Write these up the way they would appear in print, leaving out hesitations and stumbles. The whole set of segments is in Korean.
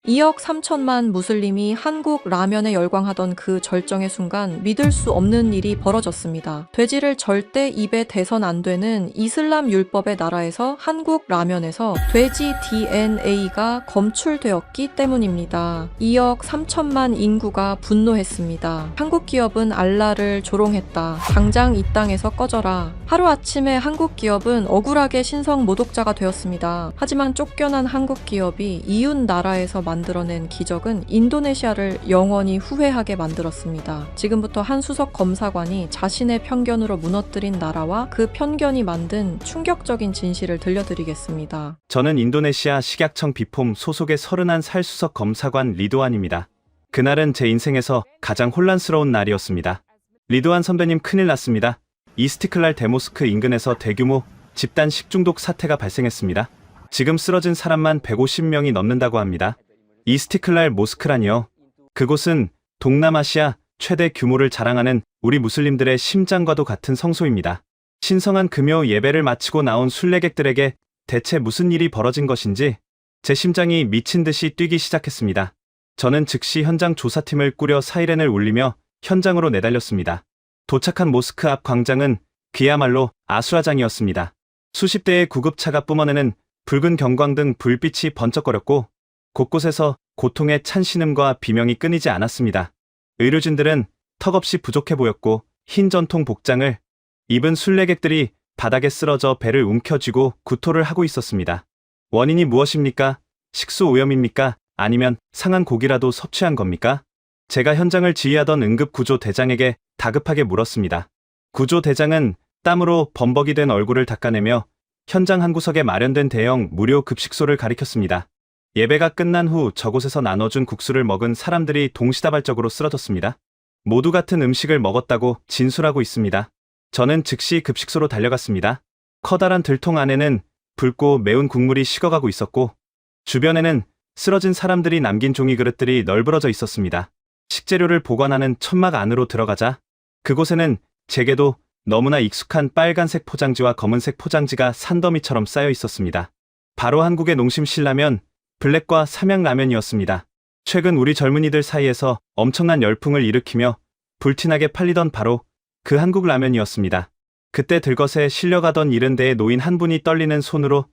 2억 3천만 무슬림이 한국 라면에 열광하던 그 절정의 순간 믿을 수 없는 일이 벌어졌습니다. 돼지를 절대 입에 대선 안 되는 이슬람 율법의 나라에서 한국 라면에서 돼지 DNA가 검출되었기 때문입니다. 2억 3천만 인구가 분노했습니다. 한국 기업은 알라를 조롱했다. 당장 이 땅에서 꺼져라. 하루아침에 한국 기업은 억울하게 신성 모독자가 되었습니다. 하지만 쫓겨난 한국 기업이 이웃 나라에서 만들어낸 기적은 인도네시아를 영원히 후회하게 만들었습니다. 지금부터 한 수석 검사관이 자신의 편견으로 무너뜨린 나라와 그 편견이 만든 충격적인 진실을 들려드리겠습니다. 저는 인도네시아 식약청 비폼 소속의 31살 수석 검사관 리도안입니다. 그날은 제 인생에서 가장 혼란스러운 날이었습니다. 리도안 선배님, 큰일 났습니다. 이스티클랄 대모스크 인근에서 대규모 집단 식중독 사태가 발생했습니다. 지금 쓰러진 사람만 150명이 넘는다고 합니다. 이스티클랄 모스크라니요. 그곳은 동남아시아 최대 규모를 자랑하는 우리 무슬림들의 심장과도 같은 성소입니다. 신성한 금요 예배를 마치고 나온 순례객들에게 대체 무슨 일이 벌어진 것인지 제 심장이 미친 듯이 뛰기 시작했습니다. 저는 즉시 현장 조사팀을 꾸려 사이렌을 울리며 현장으로 내달렸습니다. 도착한 모스크 앞 광장은 그야말로 아수라장이었습니다. 수십 대의 구급차가 뿜어내는 붉은 경광등 불빛이 번쩍거렸고 곳곳에서 고통의 찬 신음과 비명이 끊이지 않았습니다. 의료진들은 턱없이 부족해 보였고 흰 전통 복장을 입은 순례객들이 바닥에 쓰러져 배를 움켜쥐고 구토를 하고 있었습니다. 원인이 무엇입니까? 식수 오염입니까? 아니면 상한 고기라도 섭취한 겁니까? 제가 현장을 지휘하던 응급구조대장에게 다급하게 물었습니다. 구조대장은 땀으로 범벅이 된 얼굴을 닦아내며 현장 한 구석에 마련된 대형 무료 급식소를 가리켰습니다. 예배가 끝난 후 저곳에서 나눠준 국수를 먹은 사람들이 동시다발적으로 쓰러졌습니다. 모두 같은 음식을 먹었다고 진술하고 있습니다. 저는 즉시 급식소로 달려갔습니다. 커다란 들통 안에는 붉고 매운 국물이 식어가고 있었고 주변에는 쓰러진 사람들이 남긴 종이 그릇들이 널브러져 있었습니다. 식재료를 보관하는 천막 안으로 들어가자 그곳에는 제게도 너무나 익숙한 빨간색 포장지와 검은색 포장지가 산더미처럼 쌓여 있었습니다. 바로 한국의 농심 신라면, 블랙과 삼양라면이었습니다. 최근 우리 젊은이들 사이에서 엄청난 열풍을 일으키며 불티나게 팔리던 바로 그 한국 라면이었습니다. 그때 들것에 실려가던 70대의 노인 한 분이 떨리는 손으로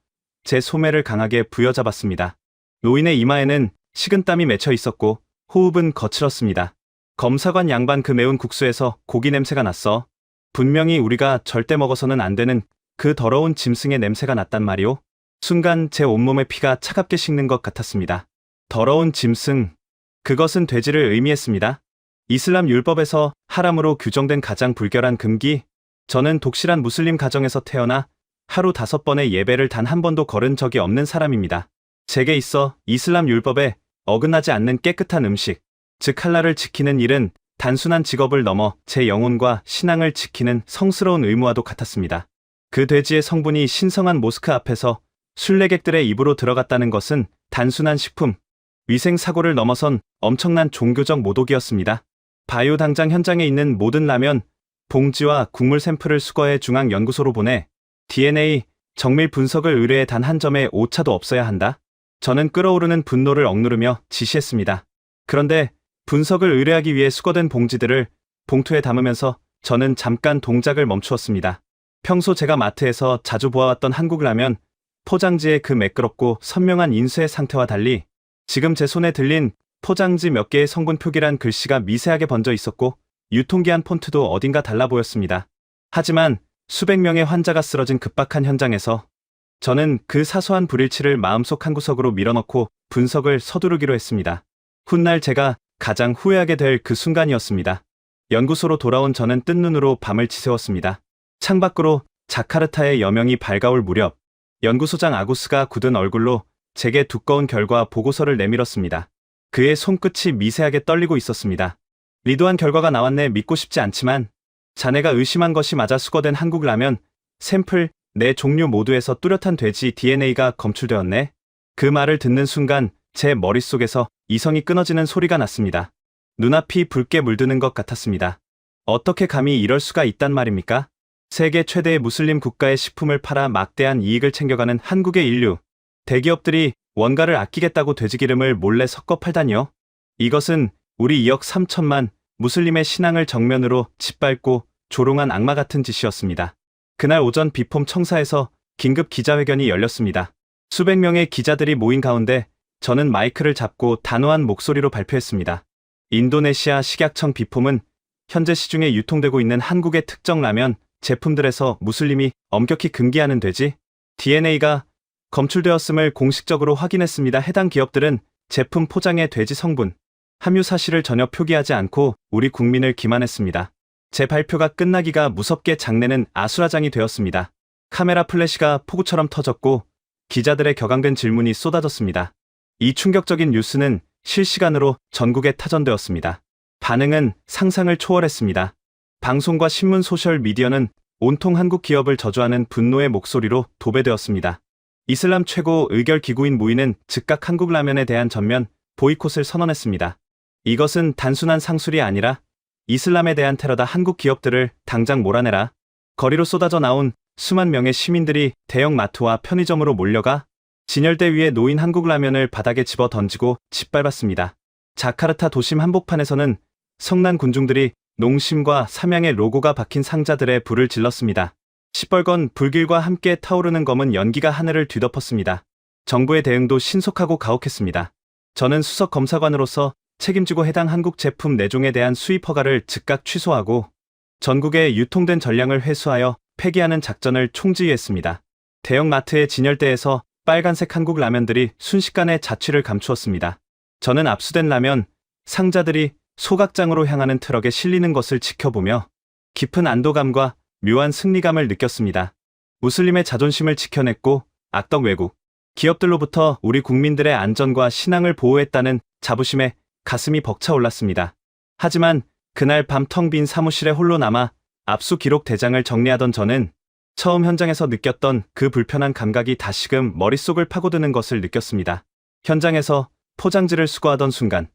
제 소매를 강하게 부여잡았습니다. 노인의 이마에는 식은땀이 맺혀 있었고 호흡은 거칠었습니다. 검사관 양반, 그 매운 국수에서 고기 냄새가 났어. 분명히 우리가 절대 먹어서는 안 되는 그 더러운 짐승의 냄새가 났단 말이오. 순간 제 온몸의 피가 차갑게 식는 것 같았습니다. 더러운 짐승. 그것은 돼지를 의미했습니다. 이슬람 율법에서 하람으로 규정된 가장 불결한 금기. 저는 독실한 무슬림 가정에서 태어나 하루 5번의 예배를 단 한 번도 거른 적이 없는 사람입니다. 제게 있어 이슬람 율법에 어긋나지 않는 깨끗한 음식, 즉 할랄을 지키는 일은 단순한 직업을 넘어 제 영혼과 신앙을 지키는 성스러운 의무와도 같았습니다. 그 돼지의 성분이 신성한 모스크 앞에서 순례객들의 입으로 들어갔다는 것은 단순한 식품, 위생 사고를 넘어선 엄청난 종교적 모독이었습니다. 바이오 당장 현장에 있는 모든 라면, 봉지와 국물 샘플을 수거해 중앙연구소로 보내 DNA 정밀 분석을 의뢰해 단 한 점의 오차도 없어야 한다. 저는 끓어오르는 분노를 억누르며 지시했습니다. 그런데 분석을 의뢰하기 위해 수거된 봉지들을 봉투에 담으면서 저는 잠깐 동작을 멈추었습니다. 평소 제가 마트에서 자주 보아왔던 한국 라면, 포장지의 그 매끄럽고 선명한 인쇄 상태와 달리 지금 제 손에 들린 포장지 몇 개의 성분 표기란 글씨가 미세하게 번져 있었고 유통기한 폰트도 어딘가 달라 보였습니다. 하지만 수백 명의 환자가 쓰러진 급박한 현장에서 저는 그 사소한 불일치를 마음속 한구석으로 밀어넣고 분석을 서두르기로 했습니다. 훗날 제가 가장 후회하게 될 그 순간이었습니다. 연구소로 돌아온 저는 뜬 눈으로 밤을 지새웠습니다. 창밖으로 자카르타의 여명이 밝아올 무렵 연구소장 아구스가 굳은 얼굴로 제게 두꺼운 결과 보고서를 내밀었습니다. 그의 손끝이 미세하게 떨리고 있었습니다. 리도한 결과가 나왔네. 믿고 싶지 않지만 자네가 의심한 것이 맞아. 수거된 한국 라면 샘플 4종류 모두에서 뚜렷한 돼지 DNA가 검출되었네. 그 말을 듣는 순간 제 머릿속에서 이성이 끊어지는 소리가 났습니다. 눈앞이 붉게 물드는 것 같았습니다. 어떻게 감히 이럴 수가 있단 말입니까? 세계 최대의 무슬림 국가의 식품을 팔아 막대한 이익을 챙겨가는 한국의 인류. 대기업들이 원가를 아끼겠다고 돼지기름을 몰래 섞어 팔다니요. 이것은 우리 2억 3천만 무슬림의 신앙을 정면으로 짓밟고 조롱한 악마 같은 짓이었습니다. 그날 오전 비폼 청사에서 긴급 기자회견이 열렸습니다. 수백 명의 기자들이 모인 가운데 저는 마이크를 잡고 단호한 목소리로 발표했습니다. 인도네시아 식약청 비폼은 현재 시중에 유통되고 있는 한국의 특정 라면 제품들에서 무슬림이 엄격히 금기하는 돼지 DNA가 검출되었음을 공식적으로 확인했습니다. 해당 기업들은 제품 포장의 돼지 성분, 함유 사실을 전혀 표기하지 않고 우리 국민을 기만했습니다. 제 발표가 끝나기가 무섭게 장내는 아수라장이 되었습니다. 카메라 플래시가 폭우처럼 터졌고 기자들의 격앙된 질문이 쏟아졌습니다. 이 충격적인 뉴스는 실시간으로 전국에 타전되었습니다. 반응은 상상을 초월했습니다. 방송과 신문 소셜미디어는 온통 한국 기업을 저주하는 분노의 목소리로 도배되었습니다. 이슬람 최고 의결기구인 무이는 즉각 한국 라면에 대한 전면 보이콧을 선언했습니다. 이것은 단순한 상술이 아니라 이슬람에 대한 테러다. 한국 기업들을 당장 몰아내라. 거리로 쏟아져 나온 수만 명의 시민들이 대형 마트와 편의점으로 몰려가 진열대 위에 놓인 한국 라면을 바닥에 집어 던지고 짓밟았습니다. 자카르타 도심 한복판에서는 성난 군중들이 농심과 삼양의 로고가 박힌 상자들에 불을 질렀습니다. 시뻘건 불길과 함께 타오르는 검은 연기가 하늘을 뒤덮었습니다. 정부의 대응도 신속하고 가혹했습니다. 저는 수석 검사관으로서 책임지고 해당 한국 제품 4종에 대한 수입 허가를 즉각 취소하고 전국에 유통된 전량을 회수하여 폐기하는 작전을 총지휘했습니다. 대형 마트의 진열대에서 빨간색 한국 라면들이 순식간에 자취를 감추었습니다. 저는 압수된 라면 상자들이 소각장으로 향하는 트럭에 실리는 것을 지켜보며 깊은 안도감과 묘한 승리감을 느꼈습니다. 무슬림의 자존심을 지켜냈고 악덕 외국 기업들로부터 우리 국민들의 안전과 신앙을 보호했다는 자부심에 가슴이 벅차올랐습니다. 하지만 그날 밤 텅 빈 사무실에 홀로 남아 압수 기록 대장을 정리하던 저는 처음 현장에서 느꼈던 그 불편한 감각이 다시금 머릿속을 파고드는 것을 느꼈습니다. 현장에서 포장지를 수거하던 순간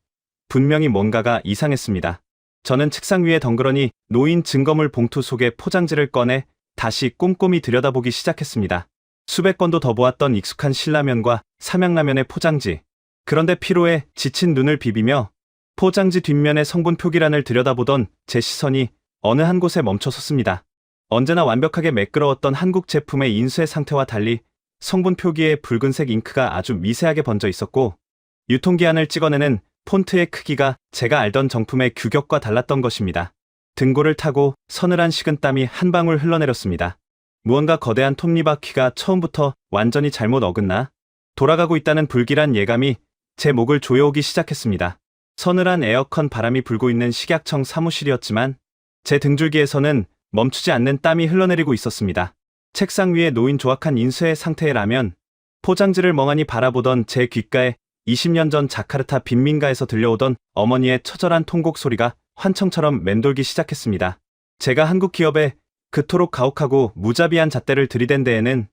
분명히 뭔가가 이상했습니다. 저는 책상 위에 덩그러니 놓인 증거물 봉투 속에 포장지를 꺼내 다시 꼼꼼히 들여다보기 시작했습니다. 수백 번도 더 보았던 익숙한 신라면과 삼양라면의 포장지. 그런데 피로에 지친 눈을 비비며 포장지 뒷면의 성분 표기란을 들여다보던 제 시선이 어느 한 곳에 멈춰섰습니다. 언제나 완벽하게 매끄러웠던 한국 제품의 인쇄 상태와 달리 성분 표기에 붉은색 잉크가 아주 미세하게 번져 있었고 유통기한을 찍어내는 폰트의 크기가 제가 알던 정품의 규격과 달랐던 것입니다. 등골을 타고 서늘한 식은땀이 한 방울 흘러내렸습니다. 무언가 거대한 톱니바퀴가 처음부터 완전히 잘못 어긋나 돌아가고 있다는 불길한 예감이 제 목을 조여오기 시작했습니다. 서늘한 에어컨 바람이 불고 있는 식약청 사무실이었지만 제 등줄기에서는 멈추지 않는 땀이 흘러내리고 있었습니다. 책상 위에 놓인 조악한 인쇄 상태의 라면, 포장지를 멍하니 바라보던 제 귓가에 20년 전 자카르타 빈민가에서 들려오던 어머니의 처절한 통곡 소리가 환청처럼 맴돌기 시작했습니다. 제가 한국 기업에 그토록 가혹하고 무자비한 잣대를 들이댄 데에는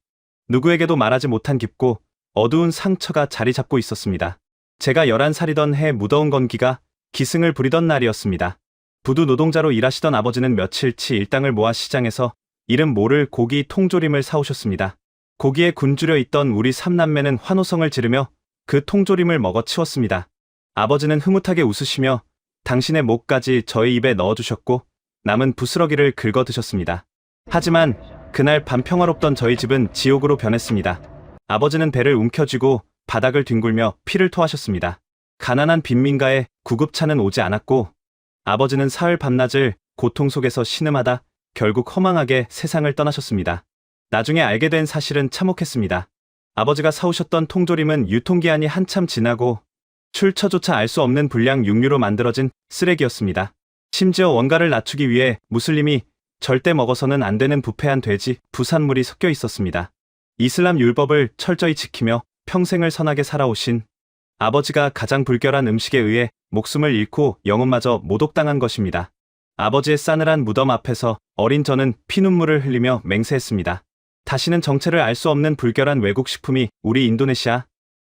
누구에게도 말하지 못한 깊고 어두운 상처가 자리 잡고 있었습니다. 제가 11살이던 해 무더운 건기가 기승을 부리던 날이었습니다. 부두 노동자로 일하시던 아버지는 며칠치 일당을 모아 시장에서 이름 모를 고기 통조림을 사오셨습니다. 고기에 굶주려 있던 우리 3남매는 환호성을 지르며 그 통조림을 먹어 치웠습니다. 아버지는 흐뭇하게 웃으시며 당신의 목까지 저의 입에 넣어주셨고 남은 부스러기를 긁어 드셨습니다. 하지만 그날 밤 평화롭던 저희 집은 지옥으로 변했습니다. 아버지는 배를 움켜쥐고 바닥을 뒹굴며 피를 토하셨습니다. 가난한 빈민가에 구급차는 오지 않았고 아버지는 사흘 밤낮을 고통 속에서 신음하다 결국 허망하게 세상을 떠나셨습니다. 나중에 알게 된 사실은 참혹했습니다. 아버지가 사오셨던 통조림은 유통기한이 한참 지나고 출처조차 알 수 없는 불량 육류로 만들어진 쓰레기였습니다. 심지어 원가를 낮추기 위해 무슬림이 절대 먹어서는 안 되는 부패한 돼지, 부산물이 섞여 있었습니다. 이슬람 율법을 철저히 지키며 평생을 선하게 살아오신 아버지가 가장 불결한 음식에 의해 목숨을 잃고 영혼마저 모독당한 것입니다. 아버지의 싸늘한 무덤 앞에서 어린 저는 피눈물을 흘리며 맹세했습니다. 다시는 정체를 알 수 없는 불결한 외국 식품이 우리 인도네시아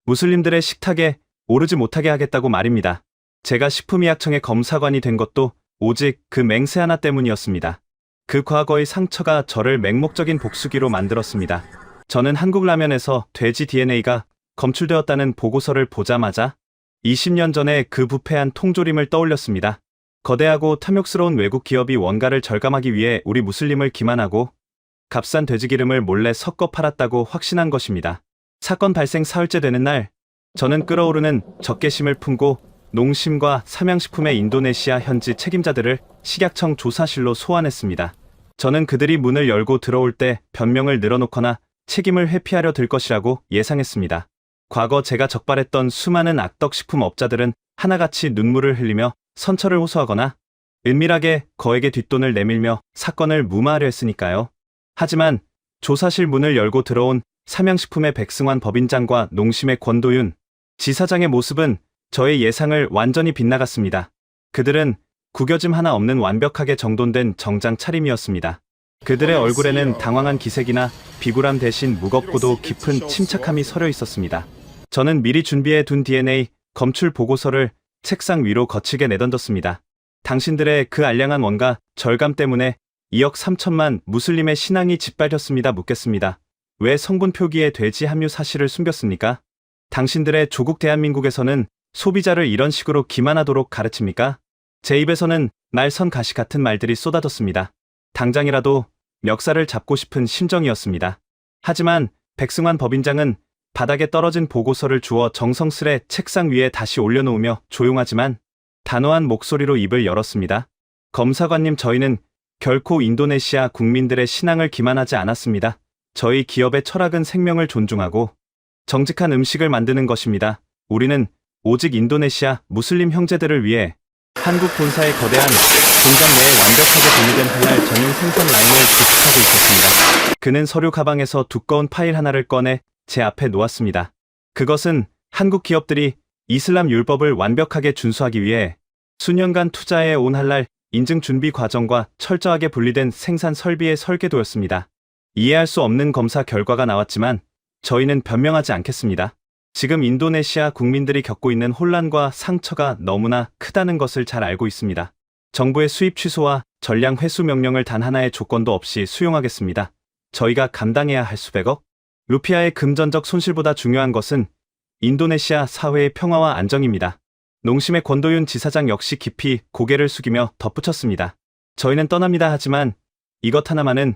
무슬림들의 식탁에 오르지 못하게 하겠다고 말입니다. 제가 식품의약청의 검사관이 된 것도 오직 그 맹세 하나 때문이었습니다. 그 과거의 상처가 저를 맹목적인 복수기로 만들었습니다. 저는 한국 라면에서 돼지 DNA가 검출되었다는 보고서를 보자마자 20년 전에 그 부패한 통조림을 떠올렸습니다. 거대하고 탐욕스러운 외국 기업이 원가를 절감하기 위해 우리 무슬림을 기만하고 값싼 돼지기름을 몰래 섞어 팔았다고 확신한 것입니다. 사건 발생 사흘째 되는 날, 저는 끓어오르는 적개심을 품고 농심과 삼양식품의 인도네시아 현지 책임자들을 식약청 조사실로 소환했습니다. 저는 그들이 문을 열고 들어올 때 변명을 늘어놓거나 책임을 회피하려 들 것이라고 예상했습니다. 과거 제가 적발했던 수많은 악덕식품 업자들은 하나같이 눈물을 흘리며 선처를 호소하거나 은밀하게 거액의 뒷돈을 내밀며 사건을 무마하려 했으니까요. 하지만 조사실 문을 열고 들어온 삼양식품의 백승환 법인장과 농심의 권도윤 지사장의 모습은 저의 예상을 완전히 빗나갔습니다. 그들은 구겨짐 하나 없는 완벽하게 정돈된 정장 차림이었습니다. 그들의 얼굴에는 당황한 기색이나 비굴함 대신 무겁고도 깊은 침착함이 서려 있었습니다. 저는 미리 준비해 둔 DNA 검출 보고서를 책상 위로 거치게 내던졌습니다. 당신들의 그 알량한 원가 절감 때문에 2억 3천만 무슬림의 신앙이 짓밟혔습니다. 묻겠습니다. 왜 성분 표기에 돼지 함유 사실을 숨겼습니까? 당신들의 조국 대한민국에서는 소비자를 이런 식으로 기만하도록 가르칩니까? 제 입에서는 날선 가시 같은 말들이 쏟아졌습니다. 당장이라도 멱살을 잡고 싶은 심정이었습니다. 하지만 백승환 법인장은 바닥에 떨어진 보고서를 주워 정성스레 책상 위에 다시 올려놓으며 조용하지만 단호한 목소리로 입을 열었습니다. 검사관님, 저희는 결코 인도네시아 국민들의 신앙을 기만하지 않았습니다. 저희 기업의 철학은 생명을 존중하고 정직한 음식을 만드는 것입니다. 우리는 오직 인도네시아 무슬림 형제들을 위해 한국 본사의 거대한 공장 내에 완벽하게 분리된 할랄 전용 생산 라인을 구축하고 있었습니다. 그는 서류 가방에서 두꺼운 파일 하나를 꺼내 제 앞에 놓았습니다. 그것은 한국 기업들이 이슬람 율법을 완벽하게 준수하기 위해 수년간 투자해 온 할랄 인증 준비 과정과 철저하게 분리된 생산 설비의 설계도였습니다. 이해할 수 없는 검사 결과가 나왔지만 저희는 변명하지 않겠습니다. 지금 인도네시아 국민들이 겪고 있는 혼란과 상처가 너무나 크다는 것을 잘 알고 있습니다. 정부의 수입 취소와 전량 회수 명령을 단 하나의 조건도 없이 수용하겠습니다. 저희가 감당해야 할 수백억 루피아의 금전적 손실보다 중요한 것은 인도네시아 사회의 평화와 안정입니다. 농심의 권도윤 지사장 역시 깊이 고개를 숙이며 덧붙였습니다. 저희는 떠납니다. 하지만 이것 하나만은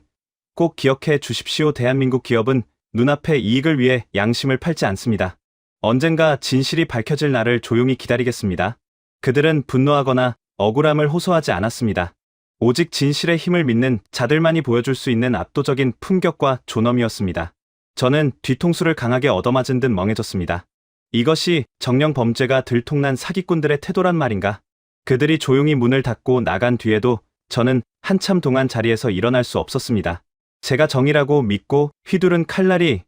꼭 기억해 주십시오. 대한민국 기업은 눈앞의 이익을 위해 양심을 팔지 않습니다. 언젠가 진실이 밝혀질 날을 조용히 기다리겠습니다. 그들은 분노하거나 억울함을 호소하지 않았습니다. 오직 진실의 힘을 믿는 자들만이 보여줄 수 있는 압도적인 품격과 존엄이었습니다. 저는 뒤통수를 강하게 얻어맞은 듯 멍해졌습니다. 이것이 정령 범죄가 들통난 사기꾼들의 태도란 말인가? 그들이 조용히 문을 닫고 나간 뒤에도 저는 한참 동안 자리에서 일어날 수 없었습니다. 제가 정의라고 믿고 휘두른 칼날이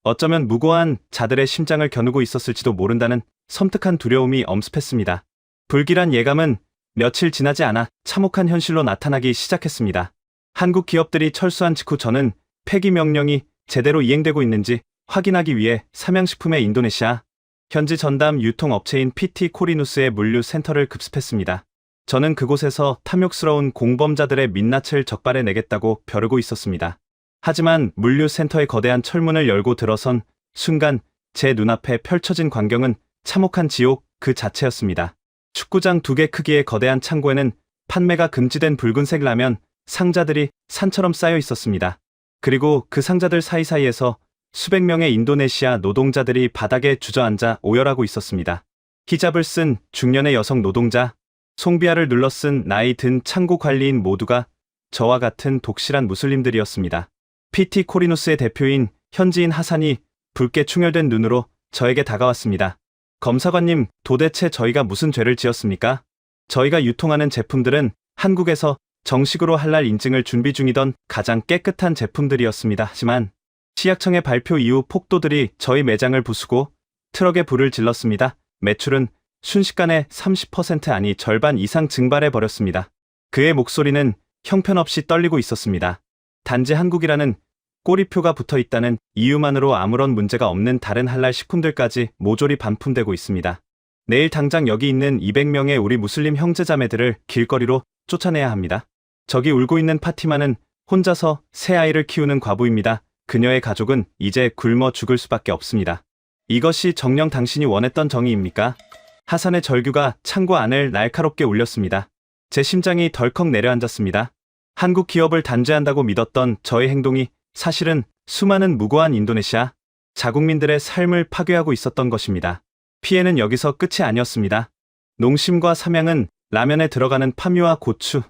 어쩌면 무고한 자들의 심장을 겨누고 있었을지도 모른다는 섬뜩한 두려움이 엄습했습니다. 불길한 예감은 며칠 지나지 않아 참혹한 현실로 나타나기 시작했습니다. 한국 기업들이 철수한 직후 저는 폐기 명령이 제대로 이행되고 있는지 확인하기 위해 삼양식품의 인도네시아 현지 전담 유통업체인 PT 코리누스의 물류센터를 급습했습니다. 저는 그곳에서 탐욕스러운 공범자들의 민낯을 적발해 내겠다고 벼르고 있었습니다. 하지만 물류센터의 거대한 철문을 열고 들어선 순간 제 눈앞에 펼쳐진 광경은 참혹한 지옥 그 자체였습니다. 축구장 2개 크기의 거대한 창고에는 판매가 금지된 붉은색 라면 상자들이 산처럼 쌓여 있었습니다. 그리고 그 상자들 사이사이에서 수백 명의 인도네시아 노동자들이 바닥에 주저앉아 오열하고 있었습니다. 히잡을 쓴 중년의 여성 노동자, 송비아를 눌러 쓴 나이 든 창고 관리인 모두가 저와 같은 독실한 무슬림들이었습니다. PT 코리누스의 대표인 현지인 하산이 붉게 충혈된 눈으로 저에게 다가왔습니다. 검사관님, 도대체 저희가 무슨 죄를 지었습니까? 저희가 유통하는 제품들은 한국에서 정식으로 할랄 인증을 준비 중이던 가장 깨끗한 제품들이었습니다. 하지만 식약청의 발표 이후 폭도들이 저희 매장을 부수고 트럭에 불을 질렀습니다. 매출은 순식간에 30% 아니 절반 이상 증발해버렸습니다. 그의 목소리는 형편없이 떨리고 있었습니다. 단지 한국이라는 꼬리표가 붙어있다는 이유만으로 아무런 문제가 없는 다른 할랄 식품들까지 모조리 반품되고 있습니다. 내일 당장 여기 있는 200명의 우리 무슬림 형제자매들을 길거리로 쫓아내야 합니다. 저기 울고 있는 파티마는 혼자서 새 아이를 키우는 과부입니다. 그녀의 가족은 이제 굶어 죽을 수밖에 없습니다. 이것이 정녕 당신이 원했던 정의입니까? 하산의 절규가 창고 안을 날카롭게 울렸습니다. 제 심장이 덜컥 내려앉았습니다. 한국 기업을 단죄한다고 믿었던 저의 행동이 사실은 수많은 무고한 인도네시아 자국민들의 삶을 파괴하고 있었던 것입니다. 피해는 여기서 끝이 아니었습니다. 농심과 삼양은 라면에 들어가는 파묘와 고추,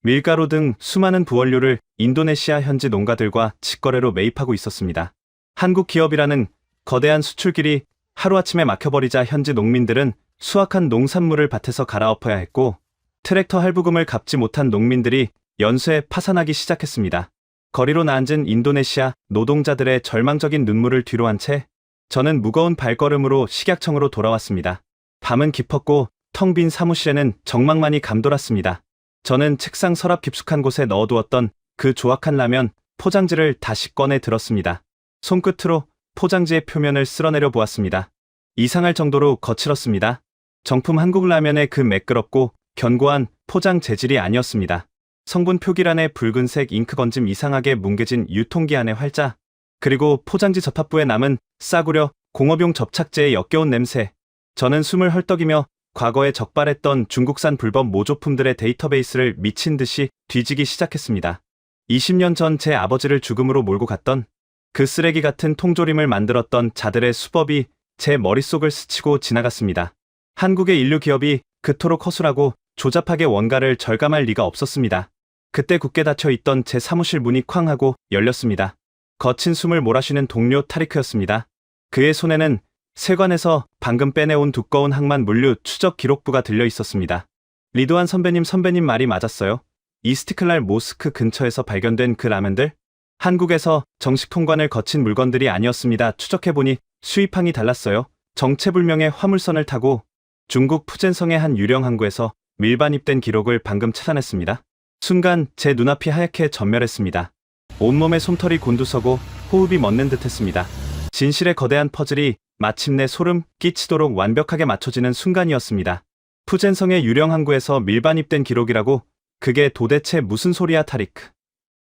밀가루 등 수많은 부원료를 인도네시아 현지 농가들과 직거래로 매입하고 있었습니다. 한국 기업이라는 거대한 수출길이 하루아침에 막혀버리자 현지 농민들은 수확한 농산물을 밭에서 갈아엎어야 했고, 트랙터 할부금을 갚지 못한 농민들이 연쇄 파산하기 시작했습니다. 거리로 나앉은 인도네시아 노동자들의 절망적인 눈물을 뒤로 한 채 저는 무거운 발걸음으로 식약청으로 돌아왔습니다. 밤은 깊었고 텅 빈 사무실에는 정막만이 감돌았습니다. 저는 책상 서랍 깊숙한 곳에 넣어두었던 그 조악한 라면 포장지를 다시 꺼내 들었습니다. 손끝으로 포장지의 표면을 쓸어내려 보았습니다. 이상할 정도로 거칠었습니다. 정품 한국 라면의 그 매끄럽고 견고한 포장 재질이 아니었습니다. 성분 표기란에 붉은색 잉크 건짐 이상하게 뭉개진 유통기한의 활자, 그리고 포장지 접합부에 남은 싸구려 공업용 접착제의 역겨운 냄새. 저는 숨을 헐떡이며 과거에 적발했던 중국산 불법 모조품들의 데이터베이스를 미친 듯이 뒤지기 시작했습니다. 20년 전 제 아버지를 죽음으로 몰고 갔던 그 쓰레기 같은 통조림을 만들었던 자들의 수법이 제 머릿속을 스치고 지나갔습니다. 한국의 인류 기업이 그토록 허술하고 조잡하게 원가를 절감할 리가 없었습니다. 그때 굳게 닫혀있던 제 사무실 문이 쾅 하고 열렸습니다. 거친 숨을 몰아쉬는 동료 타리크였습니다. 그의 손에는 세관에서 방금 빼내온 두꺼운 항만 물류 추적 기록부가 들려 있었습니다. 리도안 선배님 말이 맞았어요. 이스티클랄 모스크 근처에서 발견된 그 라면들? 한국에서 정식 통관을 거친 물건들이 아니었습니다. 추적해보니 수입항이 달랐어요. 정체불명의 화물선을 타고 중국 푸젠성의 한 유령 항구에서 밀반입된 기록을 방금 찾아냈습니다. 순간 제 눈앞이 하얗게 전멸했습니다. 온몸에 솜털이 곤두서고 호흡이 멎는 듯했습니다. 진실의 거대한 퍼즐이 마침내 소름 끼치도록 완벽하게 맞춰지는 순간이었습니다. 푸젠성의 유령 항구에서 밀반입된 기록이라고? 그게 도대체 무슨 소리야, 타리크?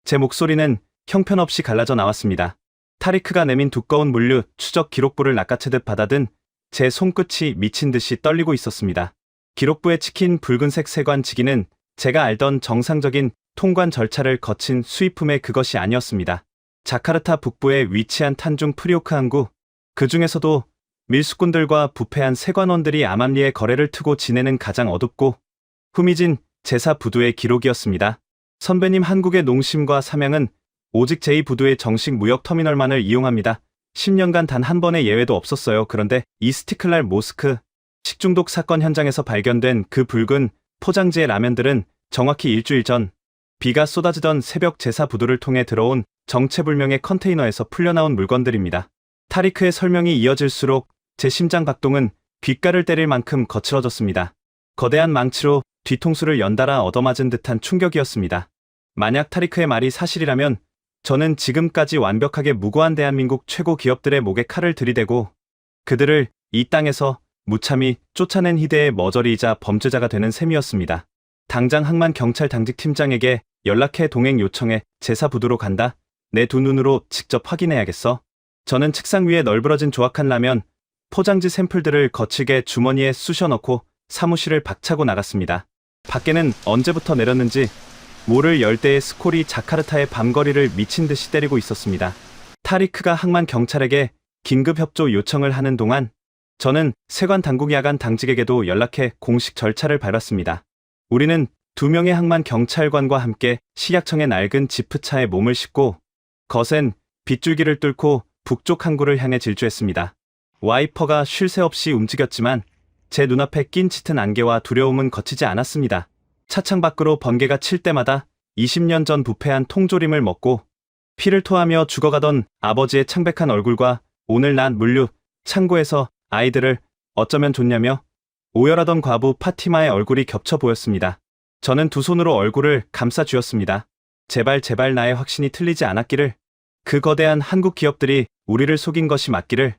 제 목소리는 형편없이 갈라져 나왔습니다. 타리크가 내민 두꺼운 물류 추적 기록부를 낚아채듯 받아든 제 손끝이 미친 듯이 떨리고 있었습니다. 기록부에 찍힌 붉은색 세관 지기는 제가 알던 정상적인 통관 절차를 거친 수입품의 그것이 아니었습니다. 자카르타 북부에 위치한 탄중 프리오크 항구, 그 중에서도 밀수꾼들과 부패한 세관원들이 암암리에 거래를 트고 지내는 가장 어둡고 후미진 제사 부두의 기록이었습니다. 선배님, 한국의 농심과 삼양은 오직 제2부두의 정식 무역터미널만을 이용합니다. 10년간 단 한 번의 예외도 없었어요. 그런데 이스티클랄 모스크 식중독 사건 현장에서 발견된 그 붉은 포장지의 라면들은 정확히 일주일 전 비가 쏟아지던 새벽 제사 부두를 통해 들어온 정체불명의 컨테이너에서 풀려나온 물건들입니다. 타리크의 설명이 이어질수록 제 심장 박동은 귓가를 때릴 만큼 거칠어졌습니다. 거대한 망치로 뒤통수를 연달아 얻어맞은 듯한 충격이었습니다. 만약 타리크의 말이 사실이라면 저는 지금까지 완벽하게 무고한 대한민국 최고 기업들의 목에 칼을 들이대고 그들을 이 땅에서 무참히 쫓아낸 희대의 머저리이자 범죄자가 되는 셈이었습니다. 당장 항만 경찰 당직 팀장에게 연락해 동행 요청해 제사 부두로 간다. 내 두 눈으로 직접 확인해야겠어. 저는 책상 위에 널브러진 조악한 라면 포장지 샘플들을 거칠게 주머니에 쑤셔 넣고 사무실을 박차고 나갔습니다. 밖에는 언제부터 내렸는지 모를 열대의 스콜이 자카르타의 밤거리를 미친 듯이 때리고 있었습니다. 타리크가 항만 경찰에게 긴급 협조 요청을 하는 동안 저는 세관 당국 야간 당직에게도 연락해 공식 절차를 밟았습니다. 우리는 2명의 항만 경찰관과 함께 식약청의 낡은 지프차에 몸을 싣고 거센 빗줄기를 뚫고 북쪽 항구를 향해 질주했습니다. 와이퍼가 쉴 새 없이 움직였지만 제 눈앞에 낀 짙은 안개와 두려움은 거치지 않았습니다. 차창 밖으로 번개가 칠 때마다 20년 전 부패한 통조림을 먹고 피를 토하며 죽어가던 아버지의 창백한 얼굴과 오늘 난 물류 창고에서 아이들을 어쩌면 좋냐며 오열하던 과부 파티마의 얼굴이 겹쳐 보였습니다. 저는 두 손으로 얼굴을 감싸 쥐었습니다. 제발 나의 확신이 틀리지 않았기를, 그 거대한 한국 기업들이 우리를 속인 것이 맞기를,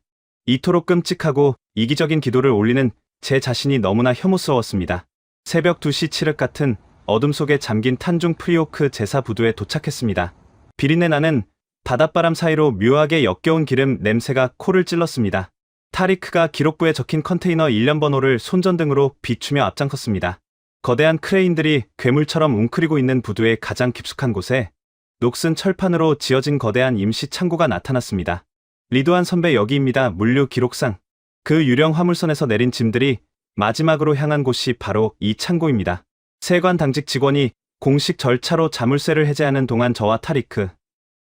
이토록 끔찍하고 이기적인 기도를 올리는 제 자신이 너무나 혐오스러웠습니다. 새벽 2시 칠흑 같은 어둠 속에 잠긴 탄중 프리오크 제사 부두에 도착했습니다. 비린내 나는 바닷바람 사이로 묘하게 역겨운 기름 냄새가 코를 찔렀습니다. 타리크가 기록부에 적힌 컨테이너 일련 번호를 손전등으로 비추며 앞장섰습니다. 거대한 크레인들이 괴물처럼 웅크리고 있는 부두의 가장 깊숙한 곳에 녹슨 철판으로 지어진 거대한 임시 창고가 나타났습니다. 리도안 선배 여기입니다. 물류 기록상. 그 유령 화물선에서 내린 짐들이 마지막으로 향한 곳이 바로 이 창고입니다. 세관 당직 직원이 공식 절차로 자물쇠를 해제하는 동안 저와 타리크,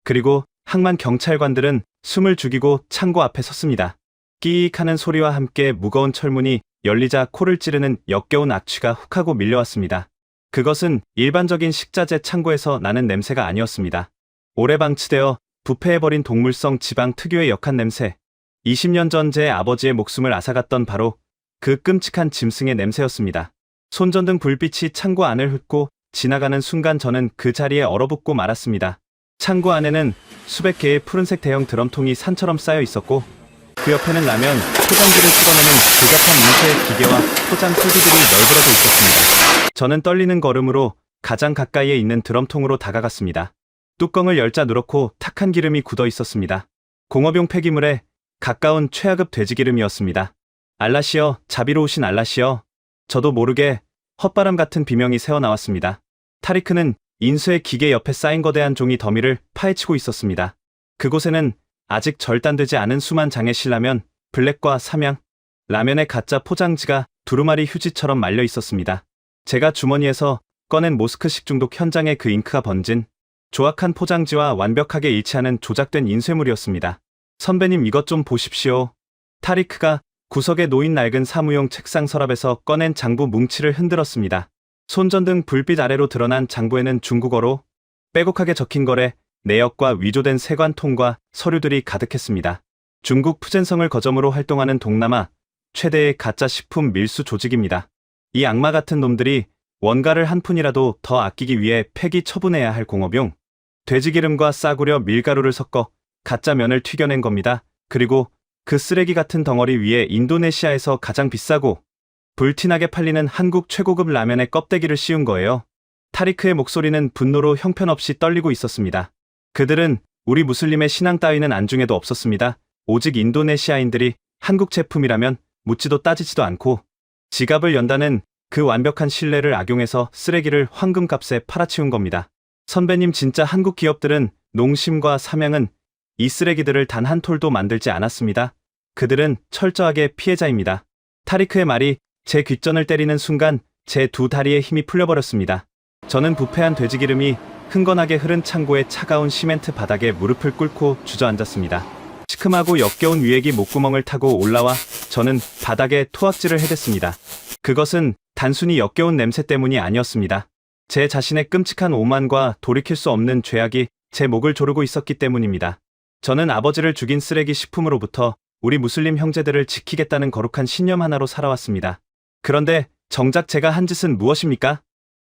그리고 항만 경찰관들은 숨을 죽이고 창고 앞에 섰습니다. 끼익 하는 소리와 함께 무거운 철문이 열리자 코를 찌르는 역겨운 악취가 훅 하고 밀려왔습니다. 그것은 일반적인 식자재 창고에서 나는 냄새가 아니었습니다. 오래 방치되어 부패해버린 동물성 지방 특유의 역한 냄새. 20년 전 제 아버지의 목숨을 앗아갔던 바로 그 끔찍한 짐승의 냄새였습니다. 손전등 불빛이 창고 안을 훑고 지나가는 순간 저는 그 자리에 얼어붙고 말았습니다. 창고 안에는 수백 개의 푸른색 대형 드럼통이 산처럼 쌓여 있었고 그 옆에는 라면, 포장지를 찍어내는 복잡한 인쇄 기계와 포장 소비들이 널브러져 있었습니다. 저는 떨리는 걸음으로 가장 가까이에 있는 드럼통으로 다가갔습니다. 뚜껑을 열자 누렇고 탁한 기름이 굳어 있었습니다. 공업용 폐기물에 가까운 최하급 돼지기름이었습니다. 알라시어, 자비로우신 알라시어. 저도 모르게 헛바람 같은 비명이 새어나왔습니다. 타리크는 인쇄 기계 옆에 쌓인 거대한 종이 더미를 파헤치고 있었습니다. 그곳에는 아직 절단되지 않은 수만 장의 신라면, 블랙과 삼양, 라면의 가짜 포장지가 두루마리 휴지처럼 말려 있었습니다. 제가 주머니에서 꺼낸 모스크식 중독 현장에 그 잉크가 번진 조악한 포장지와 완벽하게 일치하는 조작된 인쇄물이었습니다. 선배님 이것 좀 보십시오. 타리크가 구석에 놓인 낡은 사무용 책상 서랍에서 꺼낸 장부 뭉치를 흔들었습니다. 손전등 불빛 아래로 드러난 장부에는 중국어로 빼곡하게 적힌 거래, 내역과 위조된 세관통과 서류들이 가득했습니다. 중국 푸젠성을 거점으로 활동하는 동남아 최대의 가짜 식품 밀수 조직입니다. 이 악마 같은 놈들이 원가를 한 푼이라도 더 아끼기 위해 폐기 처분해야 할 공업용 돼지기름과 싸구려 밀가루를 섞어 가짜 면을 튀겨낸 겁니다. 그리고 그 쓰레기 같은 덩어리 위에 인도네시아에서 가장 비싸고 불티나게 팔리는 한국 최고급 라면의 껍데기를 씌운 거예요. 타리크의 목소리는 분노로 형편없이 떨리고 있었습니다. 그들은 우리 무슬림의 신앙 따위는 안중에도 없었습니다. 오직 인도네시아인들이 한국 제품이라면 묻지도 따지지도 않고 지갑을 연다는 그 완벽한 신뢰를 악용해서 쓰레기를 황금값에 팔아치운 겁니다. 선배님 진짜 한국 기업들은 농심과 삼양은 이 쓰레기들을 단 한 톨도 만들지 않았습니다. 그들은 철저하게 피해자입니다. 타리크의 말이 제 귓전을 때리는 순간 제 두 다리에 힘이 풀려버렸습니다. 저는 부패한 돼지기름이 흥건하게 흐른 창고의 차가운 시멘트 바닥에 무릎을 꿇고 주저앉았습니다. 시큼하고 역겨운 위액이 목구멍을 타고 올라와 저는 바닥에 토악질을 해댔습니다. 그것은 단순히 역겨운 냄새 때문이 아니었습니다. 제 자신의 끔찍한 오만과 돌이킬 수 없는 죄악이 제 목을 조르고 있었기 때문입니다. 저는 아버지를 죽인 쓰레기 식품으로부터 우리 무슬림 형제들을 지키겠다는 거룩한 신념 하나로 살아왔습니다. 그런데 정작 제가 한 짓은 무엇입니까?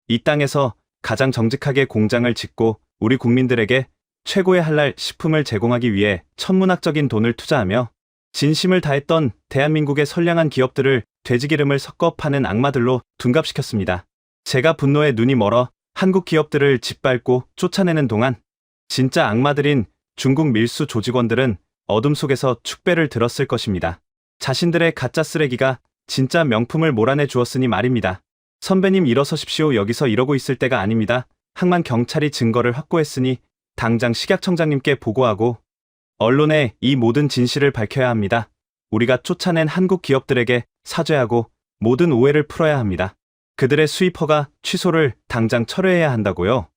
이 땅에서 가장 정직하게 공장을 짓고 우리 국민들에게 최고의 할랄 식품을 제공하기 위해 천문학적인 돈을 투자하며 진심을 다했던 대한민국의 선량한 기업들을 돼지기름을 섞어 파는 악마들로 둔갑시켰습니다. 제가 분노에 눈이 멀어 한국 기업들을 짓밟고 쫓아내는 동안 진짜 악마들인 중국 밀수 조직원들은 어둠 속에서 축배를 들었을 것입니다. 자신들의 가짜 쓰레기가 진짜 명품을 몰아내 주었으니 말입니다. 선배님 일어서십시오. 여기서 이러고 있을 때가 아닙니다. 항만 경찰이 증거를 확보했으니 당장 식약청장님께 보고하고 언론에 이 모든 진실을 밝혀야 합니다. 우리가 쫓아낸 한국 기업들에게 사죄하고 모든 오해를 풀어야 합니다. 그들의 수입허가 취소를 당장 철회해야 한다고요.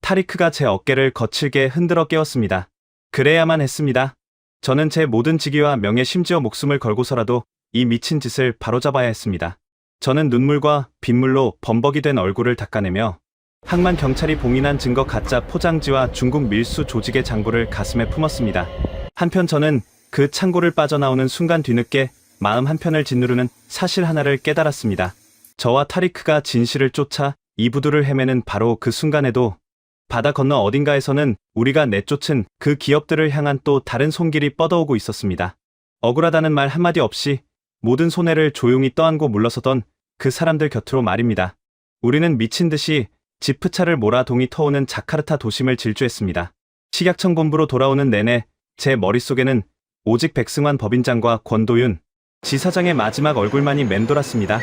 타리크가 제 어깨를 거칠게 흔들어 깨웠습니다. 그래야만 했습니다. 저는 제 모든 직위와 명예 심지어 목숨을 걸고서라도 이 미친 짓을 바로잡아야 했습니다. 저는 눈물과 빗물로 범벅이 된 얼굴을 닦아내며 항만 경찰이 봉인한 증거 가짜 포장지와 중국 밀수 조직의 장부를 가슴에 품었습니다. 한편 저는 그 창고를 빠져나오는 순간 뒤늦게 마음 한편을 짓누르는 사실 하나를 깨달았습니다. 저와 타리크가 진실을 쫓아 이 부두를 헤매는 바로 그 순간에도 바다 건너 어딘가에서는 우리가 내쫓은 그 기업들을 향한 또 다른 손길이 뻗어오고 있었습니다. 억울하다는 말 한마디 없이 모든 손해를 조용히 떠안고 물러서던 그 사람들 곁으로 말입니다. 우리는 미친 듯이 지프차를 몰아 동이 터오는 자카르타 도심을 질주했습니다. 식약청 본부로 돌아오는 내내 제 머릿속에는 오직 백승환 법인장과 권도윤, 지사장의 마지막 얼굴만이 맴돌았습니다.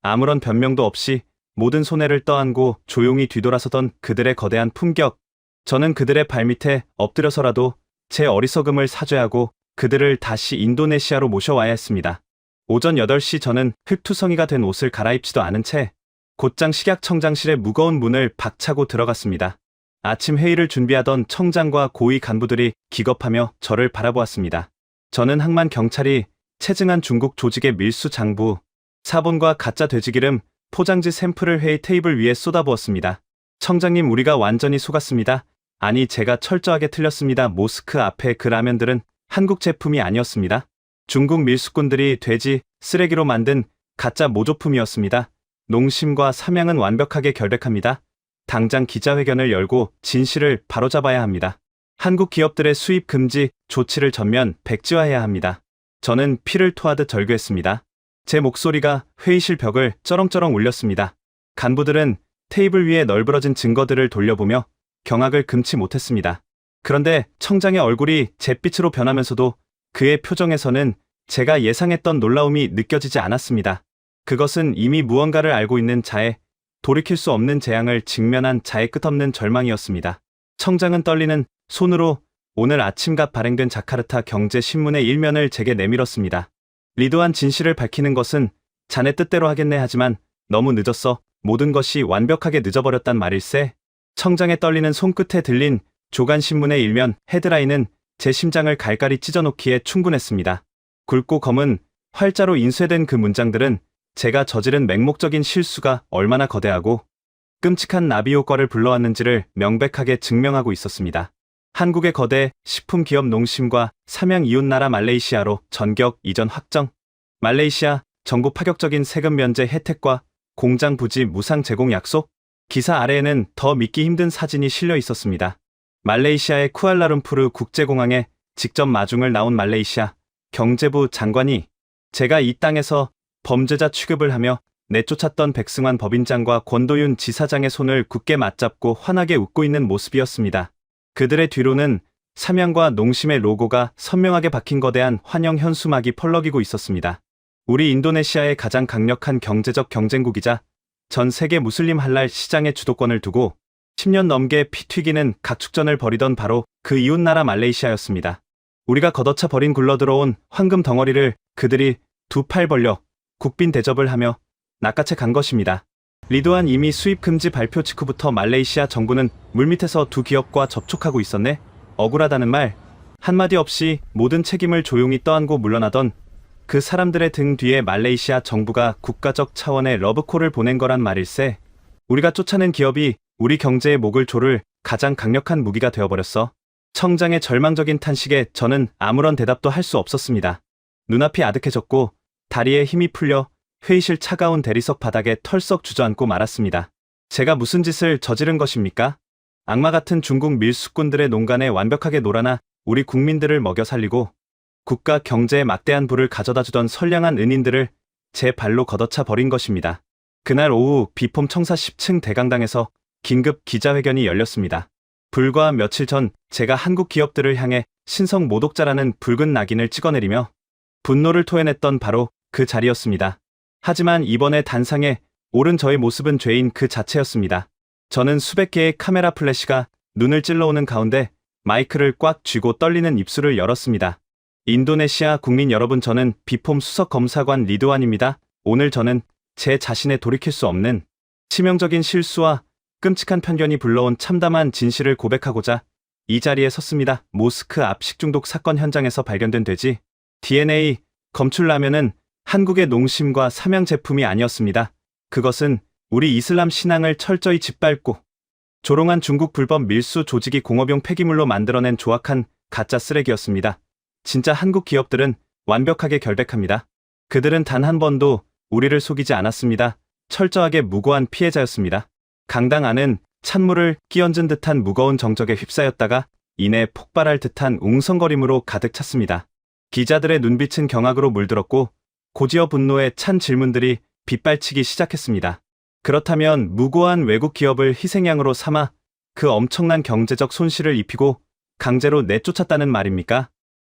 아무런 변명도 없이 모든 손해를 떠안고 조용히 뒤돌아서던 그들의 거대한 품격. 저는 그들의 발밑에 엎드려서라도 제 어리석음을 사죄하고 그들을 다시 인도네시아로 모셔와야 했습니다. 오전 8시 저는 흙투성이가 된 옷을 갈아입지도 않은 채 곧장 식약청장실의 무거운 문을 박차고 들어갔습니다. 아침 회의를 준비하던 청장과 고위 간부들이 기겁하며 저를 바라보았습니다. 저는 항만 경찰이 체증한 중국 조직의 밀수 장부, 사본과 가짜 돼지기름, 포장지 샘플을 회의 테이블 위에 쏟아부었습니다. 청장님, 우리가 완전히 속았습니다. 아니, 제가 철저하게 틀렸습니다. 모스크 앞에 그 라면들은 한국 제품이 아니었습니다. 중국 밀수꾼들이 돼지 쓰레기로 만든 가짜 모조품이었습니다. 농심과 삼양은 완벽하게 결백합니다. 당장 기자회견을 열고 진실을 바로잡아야 합니다. 한국 기업들의 수입 금지 조치를 전면 백지화해야 합니다. 저는 피를 토하듯 절규했습니다. 제 목소리가 회의실 벽을 쩌렁쩌렁 울렸습니다. 간부들은 테이블 위에 널브러진 증거들을 돌려보며 경악을 금치 못했습니다. 그런데 청장의 얼굴이 잿빛으로 변하면서도 그의 표정에서는 제가 예상했던 놀라움이 느껴지지 않았습니다. 그것은 이미 무언가를 알고 있는 자의 돌이킬 수 없는 재앙을 직면한 자의 끝없는 절망이었습니다. 청장은 떨리는 손으로 오늘 아침갑 발행된 자카르타 경제신문의 일면을 제게 내밀었습니다. 리도한 진실을 밝히는 것은 자네 뜻대로 하겠네. 하지만 너무 늦었어. 모든 것이 완벽하게 늦어버렸단 말일세. 청장의 떨리는 손끝에 들린 조간신문의 일면 헤드라인은 제 심장을 갈갈이 찢어놓기에 충분했습니다. 굵고 검은 활자로 인쇄된 그 문장들은 제가 저지른 맹목적인 실수가 얼마나 거대하고 끔찍한 나비 효과를 불러왔는지를 명백하게 증명하고 있었습니다. 한국의 거대 식품기업 농심과 삼양 이웃나라 말레이시아로 전격 이전 확정. 말레이시아 정부 파격적인 세금 면제 혜택과 공장 부지 무상 제공 약속. 기사 아래에는 더 믿기 힘든 사진이 실려 있었습니다. 말레이시아의 쿠알라룸푸르 국제공항에 직접 마중을 나온 말레이시아 경제부 장관이 제가 이 땅에서 범죄자 취급을 하며 내쫓았던 백승환 법인장과 권도윤 지사장의 손을 굳게 맞잡고 환하게 웃고 있는 모습이었습니다. 그들의 뒤로는 삼양과 농심의 로고가 선명하게 박힌 거대한 환영 현수막이 펄럭이고 있었습니다. 우리 인도네시아의 가장 강력한 경제적 경쟁국이자 전 세계 무슬림 할랄 시장의 주도권을 두고 10년 넘게 피 튀기는 각축전을 벌이던 바로 그 이웃나라 말레이시아였습니다. 우리가 걷어차 버린 굴러들어온 황금 덩어리를 그들이 두 팔 벌려 국빈 대접을 하며 낚아채 간 것입니다. 리도한 이미 수입 금지 발표 직후부터 말레이시아 정부는 물밑에서 두 기업과 접촉하고 있었네. 억울하다는 말 한마디 없이 모든 책임을 조용히 떠안고 물러나던 그 사람들의 등 뒤에 말레이시아 정부가 국가적 차원의 러브콜을 보낸 거란 말일세. 우리가 쫓아낸 기업이 우리 경제의 목을 조를 가장 강력한 무기가 되어버렸어. 청장의 절망적인 탄식에 저는 아무런 대답도 할 수 없었습니다. 눈앞이 아득해졌고 다리에 힘이 풀려 회의실 차가운 대리석 바닥에 털썩 주저앉고 말았습니다. 제가 무슨 짓을 저지른 것입니까? 악마 같은 중국 밀수꾼들의 농간에 완벽하게 놀아나 우리 국민들을 먹여 살리고 국가 경제에 막대한 부를 가져다주던 선량한 은인들을 제 발로 걷어차 버린 것입니다. 그날 오후 비폼 청사 10층 대강당에서 긴급 기자회견이 열렸습니다. 불과 며칠 전 제가 한국 기업들을 향해 신성 모독자라는 붉은 낙인을 찍어내리며 분노를 토해냈던 바로 그 자리였습니다. 하지만 이번에 단상에 오른 저의 모습은 죄인 그 자체였습니다. 저는 수백 개의 카메라 플래시가 눈을 찔러오는 가운데 마이크를 꽉 쥐고 떨리는 입술을 열었습니다. 인도네시아 국민 여러분, 저는 비폼 수석 검사관 리드완입니다. 오늘 저는 제 자신에 돌이킬 수 없는 치명적인 실수와 끔찍한 편견이 불러온 참담한 진실을 고백하고자 이 자리에 섰습니다. 모스크 앞 식중독 사건 현장에서 발견된 돼지 DNA 검출 라면은 한국의 농심과 삼양 제품이 아니었습니다. 그것은 우리 이슬람 신앙을 철저히 짓밟고 조롱한 중국 불법 밀수 조직이 공업용 폐기물로 만들어낸 조악한 가짜 쓰레기였습니다. 진짜 한국 기업들은 완벽하게 결백합니다. 그들은 단 한 번도 우리를 속이지 않았습니다. 철저하게 무고한 피해자였습니다. 강당 안은 찬물을 끼얹은 듯한 무거운 정적에 휩싸였다가 이내 폭발할 듯한 웅성거림으로 가득 찼습니다. 기자들의 눈빛은 경악으로 물들었고 고지어 분노에 찬 질문들이 빗발치기 시작했습니다. 그렇다면 무고한 외국 기업을 희생양으로 삼아 그 엄청난 경제적 손실을 입히고 강제로 내쫓았다는 말입니까?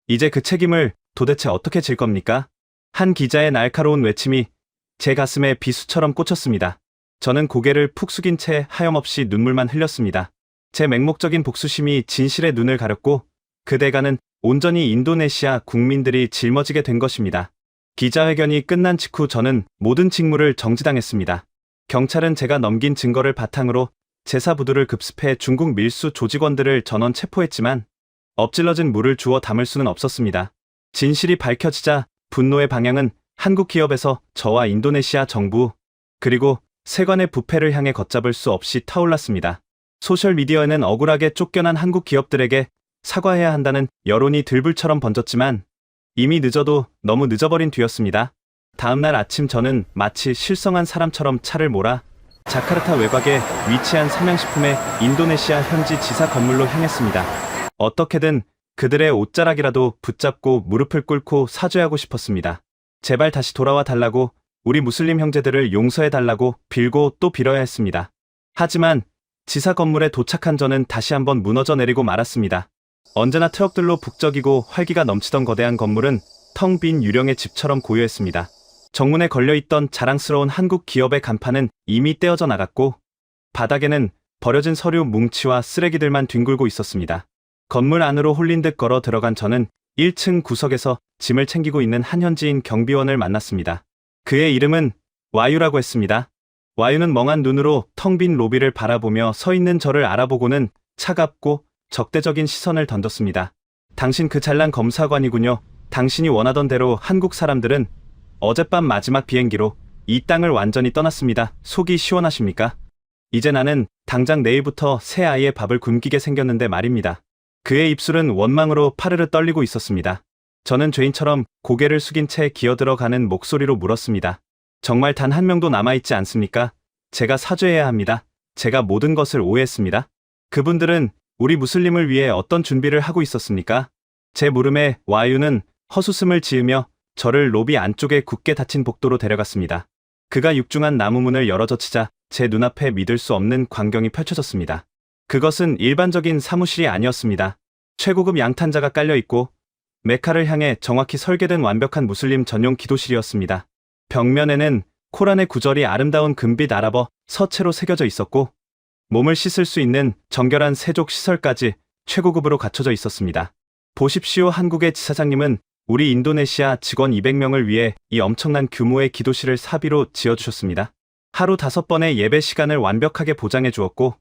이제 그 책임을 도대체 어떻게 질 겁니까? 한 기자의 날카로운 외침이 제 가슴에 비수처럼 꽂혔습니다. 저는 고개를 푹 숙인 채 하염없이 눈물만 흘렸습니다. 제 맹목적인 복수심이 진실의 눈을 가렸고 그 대가는 온전히 인도네시아 국민들이 짊어지게 된 것입니다. 기자회견이 끝난 직후 저는 모든 직무를 정지당했습니다. 경찰은 제가 넘긴 증거를 바탕으로 제사부두를 급습해 중국 밀수 조직원들을 전원 체포했지만 엎질러진 물을 주워 담을 수는 없었습니다. 진실이 밝혀지자 분노의 방향은 한국 기업에서 저와 인도네시아 정부 그리고 세관의 부패를 향해 걷잡을 수 없이 타올랐습니다. 소셜미디어에는 억울하게 쫓겨난 한국 기업들에게 사과해야 한다는 여론이 들불처럼 번졌지만 이미 늦어도 너무 늦어버린 뒤였습니다. 다음날 아침 저는 마치 실성한 사람처럼 차를 몰아 자카르타 외곽에 위치한 삼양식품의 인도네시아 현지 지사 건물로 향했습니다. 어떻게든 그들의 옷자락이라도 붙잡고 무릎을 꿇고 사죄하고 싶었습니다. 제발 다시 돌아와 달라고, 우리 무슬림 형제들을 용서해 달라고 빌고 또 빌어야 했습니다. 하지만 지사 건물에 도착한 저는 다시 한번 무너져 내리고 말았습니다. 언제나 트럭들로 북적이고 활기가 넘치던 거대한 건물은 텅 빈 유령의 집처럼 고요했습니다. 정문에 걸려있던 자랑스러운 한국 기업의 간판은 이미 떼어져 나갔고 바닥에는 버려진 서류 뭉치와 쓰레기들만 뒹굴고 있었습니다. 건물 안으로 홀린 듯 걸어 들어간 저는 1층 구석에서 짐을 챙기고 있는 한 현지인 경비원을 만났습니다. 그의 이름은 와유라고 했습니다. 와유는 멍한 눈으로 텅 빈 로비를 바라보며 서 있는 저를 알아보고는 차갑고 적대적인 시선을 던졌습니다. 당신 그 잘난 검사관이군요. 당신이 원하던 대로 한국 사람들은 어젯밤 마지막 비행기로 이 땅을 완전히 떠났습니다. 속이 시원하십니까? 이제 나는 당장 내일부터 새 아이의 밥을 굶기게 생겼는데 말입니다. 그의 입술은 원망으로 파르르 떨리고 있었습니다. 저는 죄인처럼 고개를 숙인 채 기어들어가는 목소리로 물었습니다. 정말 단 한 명도 남아있지 않습니까? 제가 사죄해야 합니다. 제가 모든 것을 오해했습니다. 그분들은 우리 무슬림을 위해 어떤 준비를 하고 있었습니까? 제 물음에 와유는 헛웃음을 지으며 저를 로비 안쪽에 굳게 닫힌 복도로 데려갔습니다. 그가 육중한 나무문을 열어젖히자 제 눈앞에 믿을 수 없는 광경이 펼쳐졌습니다. 그것은 일반적인 사무실이 아니었습니다. 최고급 양탄자가 깔려있고 메카를 향해 정확히 설계된 완벽한 무슬림 전용 기도실이었습니다. 벽면에는 코란의 구절이 아름다운 금빛 아랍어 서체로 새겨져 있었고 몸을 씻을 수 있는 정결한 세족 시설까지 최고급으로 갖춰져 있었습니다. 보십시오. 한국의 지사장님은 우리 인도네시아 직원 200명을 위해 이 엄청난 규모의 기도실을 사비로 지어주셨습니다. 하루 5번의 예배 시간을 완벽하게 보장해 주었고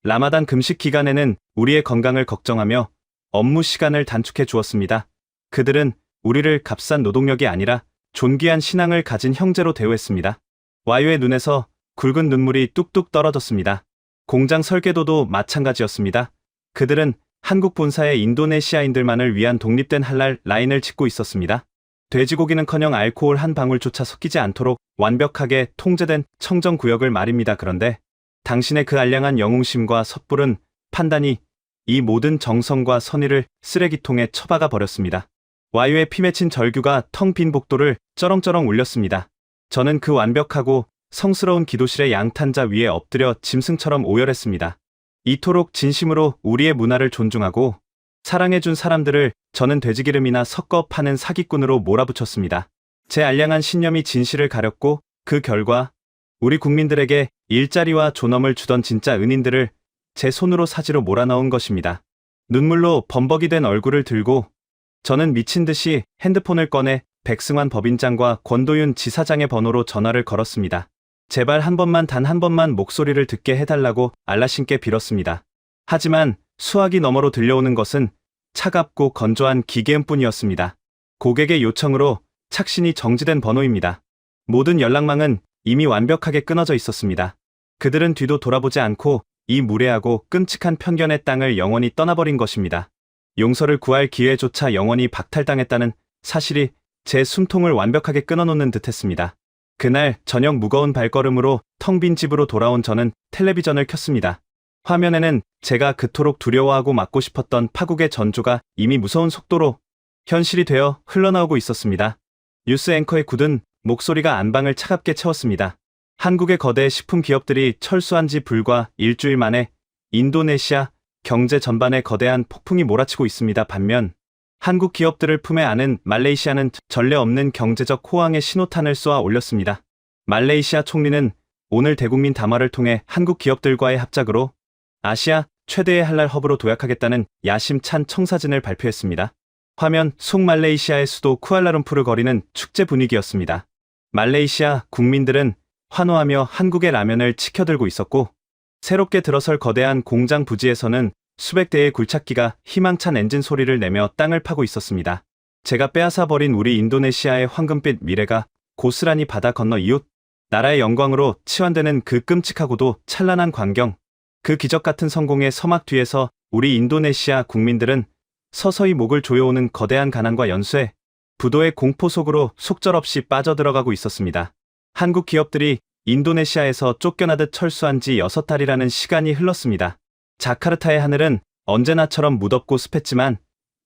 라마단 금식 기간에는 우리의 건강을 걱정하며 업무 시간을 단축해 주었습니다. 그들은 우리를 값싼 노동력이 아니라 존귀한 신앙을 가진 형제로 대우했습니다. 와유의 눈에서 굵은 눈물이 뚝뚝 떨어졌습니다. 공장 설계도도 마찬가지였습니다. 그들은 한국 본사의 인도네시아인들만을 위한 독립된 할랄 라인을 짓고 있었습니다. 돼지고기는커녕 알코올 한 방울조차 섞이지 않도록 완벽하게 통제된 청정구역을 말입니다. 그런데 당신의 그 알량한 영웅심과 섣부른 판단이 이 모든 정성과 선의를 쓰레기통에 처박아 버렸습니다. 와유의 피 맺힌 절규가 텅 빈 복도를 쩌렁쩌렁 울렸습니다. 저는 그 완벽하고 성스러운 기도실의 양탄자 위에 엎드려 짐승처럼 오열했습니다. 이토록 진심으로 우리의 문화를 존중하고 사랑해준 사람들을 저는 돼지기름이나 섞어 파는 사기꾼으로 몰아붙였습니다. 제 알량한 신념이 진실을 가렸고 그 결과 우리 국민들에게 일자리와 존엄을 주던 진짜 은인들을 제 손으로 사지로 몰아넣은 것입니다. 눈물로 범벅이 된 얼굴을 들고 저는 미친 듯이 핸드폰을 꺼내 백승환 법인장과 권도윤 지사장의 번호로 전화를 걸었습니다. 제발 한 번만, 단 한 번만 목소리를 듣게 해달라고 알라신께 빌었습니다. 하지만 수화기 너머로 들려오는 것은 차갑고 건조한 기계음뿐이었습니다. 고객의 요청으로 착신이 정지된 번호입니다. 모든 연락망은 이미 완벽하게 끊어져 있었습니다. 그들은 뒤도 돌아보지 않고 이 무례하고 끔찍한 편견의 땅을 영원히 떠나버린 것입니다. 용서를 구할 기회조차 영원히 박탈당했다는 사실이 제 숨통을 완벽하게 끊어놓는 듯했습니다. 그날 저녁 무거운 발걸음으로 텅 빈 집으로 돌아온 저는 텔레비전을 켰습니다. 화면에는 제가 그토록 두려워하고 막고 싶었던 파국의 전조가 이미 무서운 속도로 현실이 되어 흘러나오고 있었습니다. 뉴스 앵커의 굳은 목소리가 안방을 차갑게 채웠습니다. 한국의 거대 식품 기업들이 철수한 지 불과 일주일 만에 인도네시아 경제 전반에 거대한 폭풍이 몰아치고 있습니다. 반면 한국 기업들을 품에 안은 말레이시아는 전례 없는 경제적 호황의 신호탄을 쏘아 올렸습니다. 말레이시아 총리는 오늘 대국민 담화를 통해 한국 기업들과의 합작으로 아시아 최대의 할랄 허브로 도약하겠다는 야심찬 청사진을 발표했습니다. 화면 속 말레이시아의 수도 쿠알라룸푸르 거리는 축제 분위기였습니다. 말레이시아 국민들은 환호하며 한국의 라면을 치켜들고 있었고, 새롭게 들어설 거대한 공장 부지에서는 수백 대의 굴착기가 희망찬 엔진 소리를 내며 땅을 파고 있었습니다. 제가 빼앗아버린 우리 인도네시아의 황금빛 미래가 고스란히 바다 건너 이웃 나라의 영광으로 치환되는 그 끔찍하고도 찬란한 광경, 그 기적 같은 성공의 서막 뒤에서 우리 인도네시아 국민들은 서서히 목을 조여오는 거대한 가난과 연쇄, 부도의 공포 속으로 속절없이 빠져들어가고 있었습니다. 한국 기업들이 인도네시아에서 쫓겨나듯 철수한 지 6달이라는 시간이 흘렀습니다. 자카르타의 하늘은 언제나처럼 무덥고 습했지만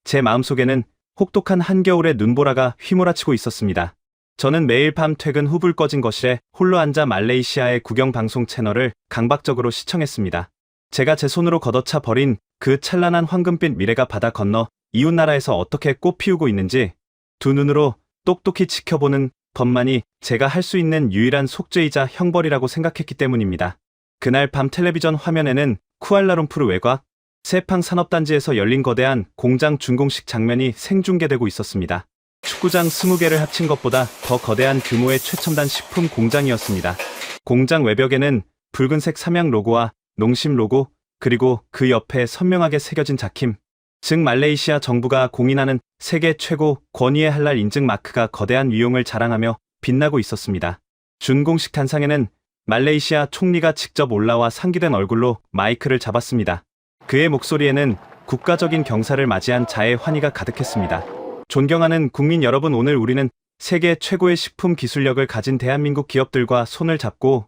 제 마음속에는 혹독한 한겨울의 눈보라가 휘몰아치고 있었습니다. 저는 매일 밤 퇴근 후 불 꺼진 거실에 홀로 앉아 말레이시아의 국영방송 채널을 강박적으로 시청했습니다. 제가 제 손으로 걷어차 버린 그 찬란한 황금빛 미래가 바다 건너 이웃나라에서 어떻게 꽃 피우고 있는지 두 눈으로 똑똑히 지켜보는 것만이 제가 할 수 있는 유일한 속죄이자 형벌이라고 생각했기 때문입니다. 그날 밤 텔레비전 화면에는 쿠알라룸푸르 외곽 세팡 산업단지에서 열린 거대한 공장 준공식 장면이 생중계되고 있었습니다. 축구장 20개를 합친 것보다 더 거대한 규모의 최첨단 식품 공장이었습니다. 공장 외벽에는 붉은색 삼양 로고와 농심 로고, 그리고 그 옆에 선명하게 새겨진 자킴, 즉 말레이시아 정부가 공인하는 세계 최고 권위의 할랄 인증 마크가 거대한 위용을 자랑하며 빛나고 있었습니다. 준공식 단상에는 말레이시아 총리가 직접 올라와 상기된 얼굴로 마이크를 잡았습니다. 그의 목소리에는 국가적인 경사를 맞이한 자의 환희가 가득했습니다. 존경하는 국민 여러분, 오늘 우리는 세계 최고의 식품 기술력을 가진 대한민국 기업들과 손을 잡고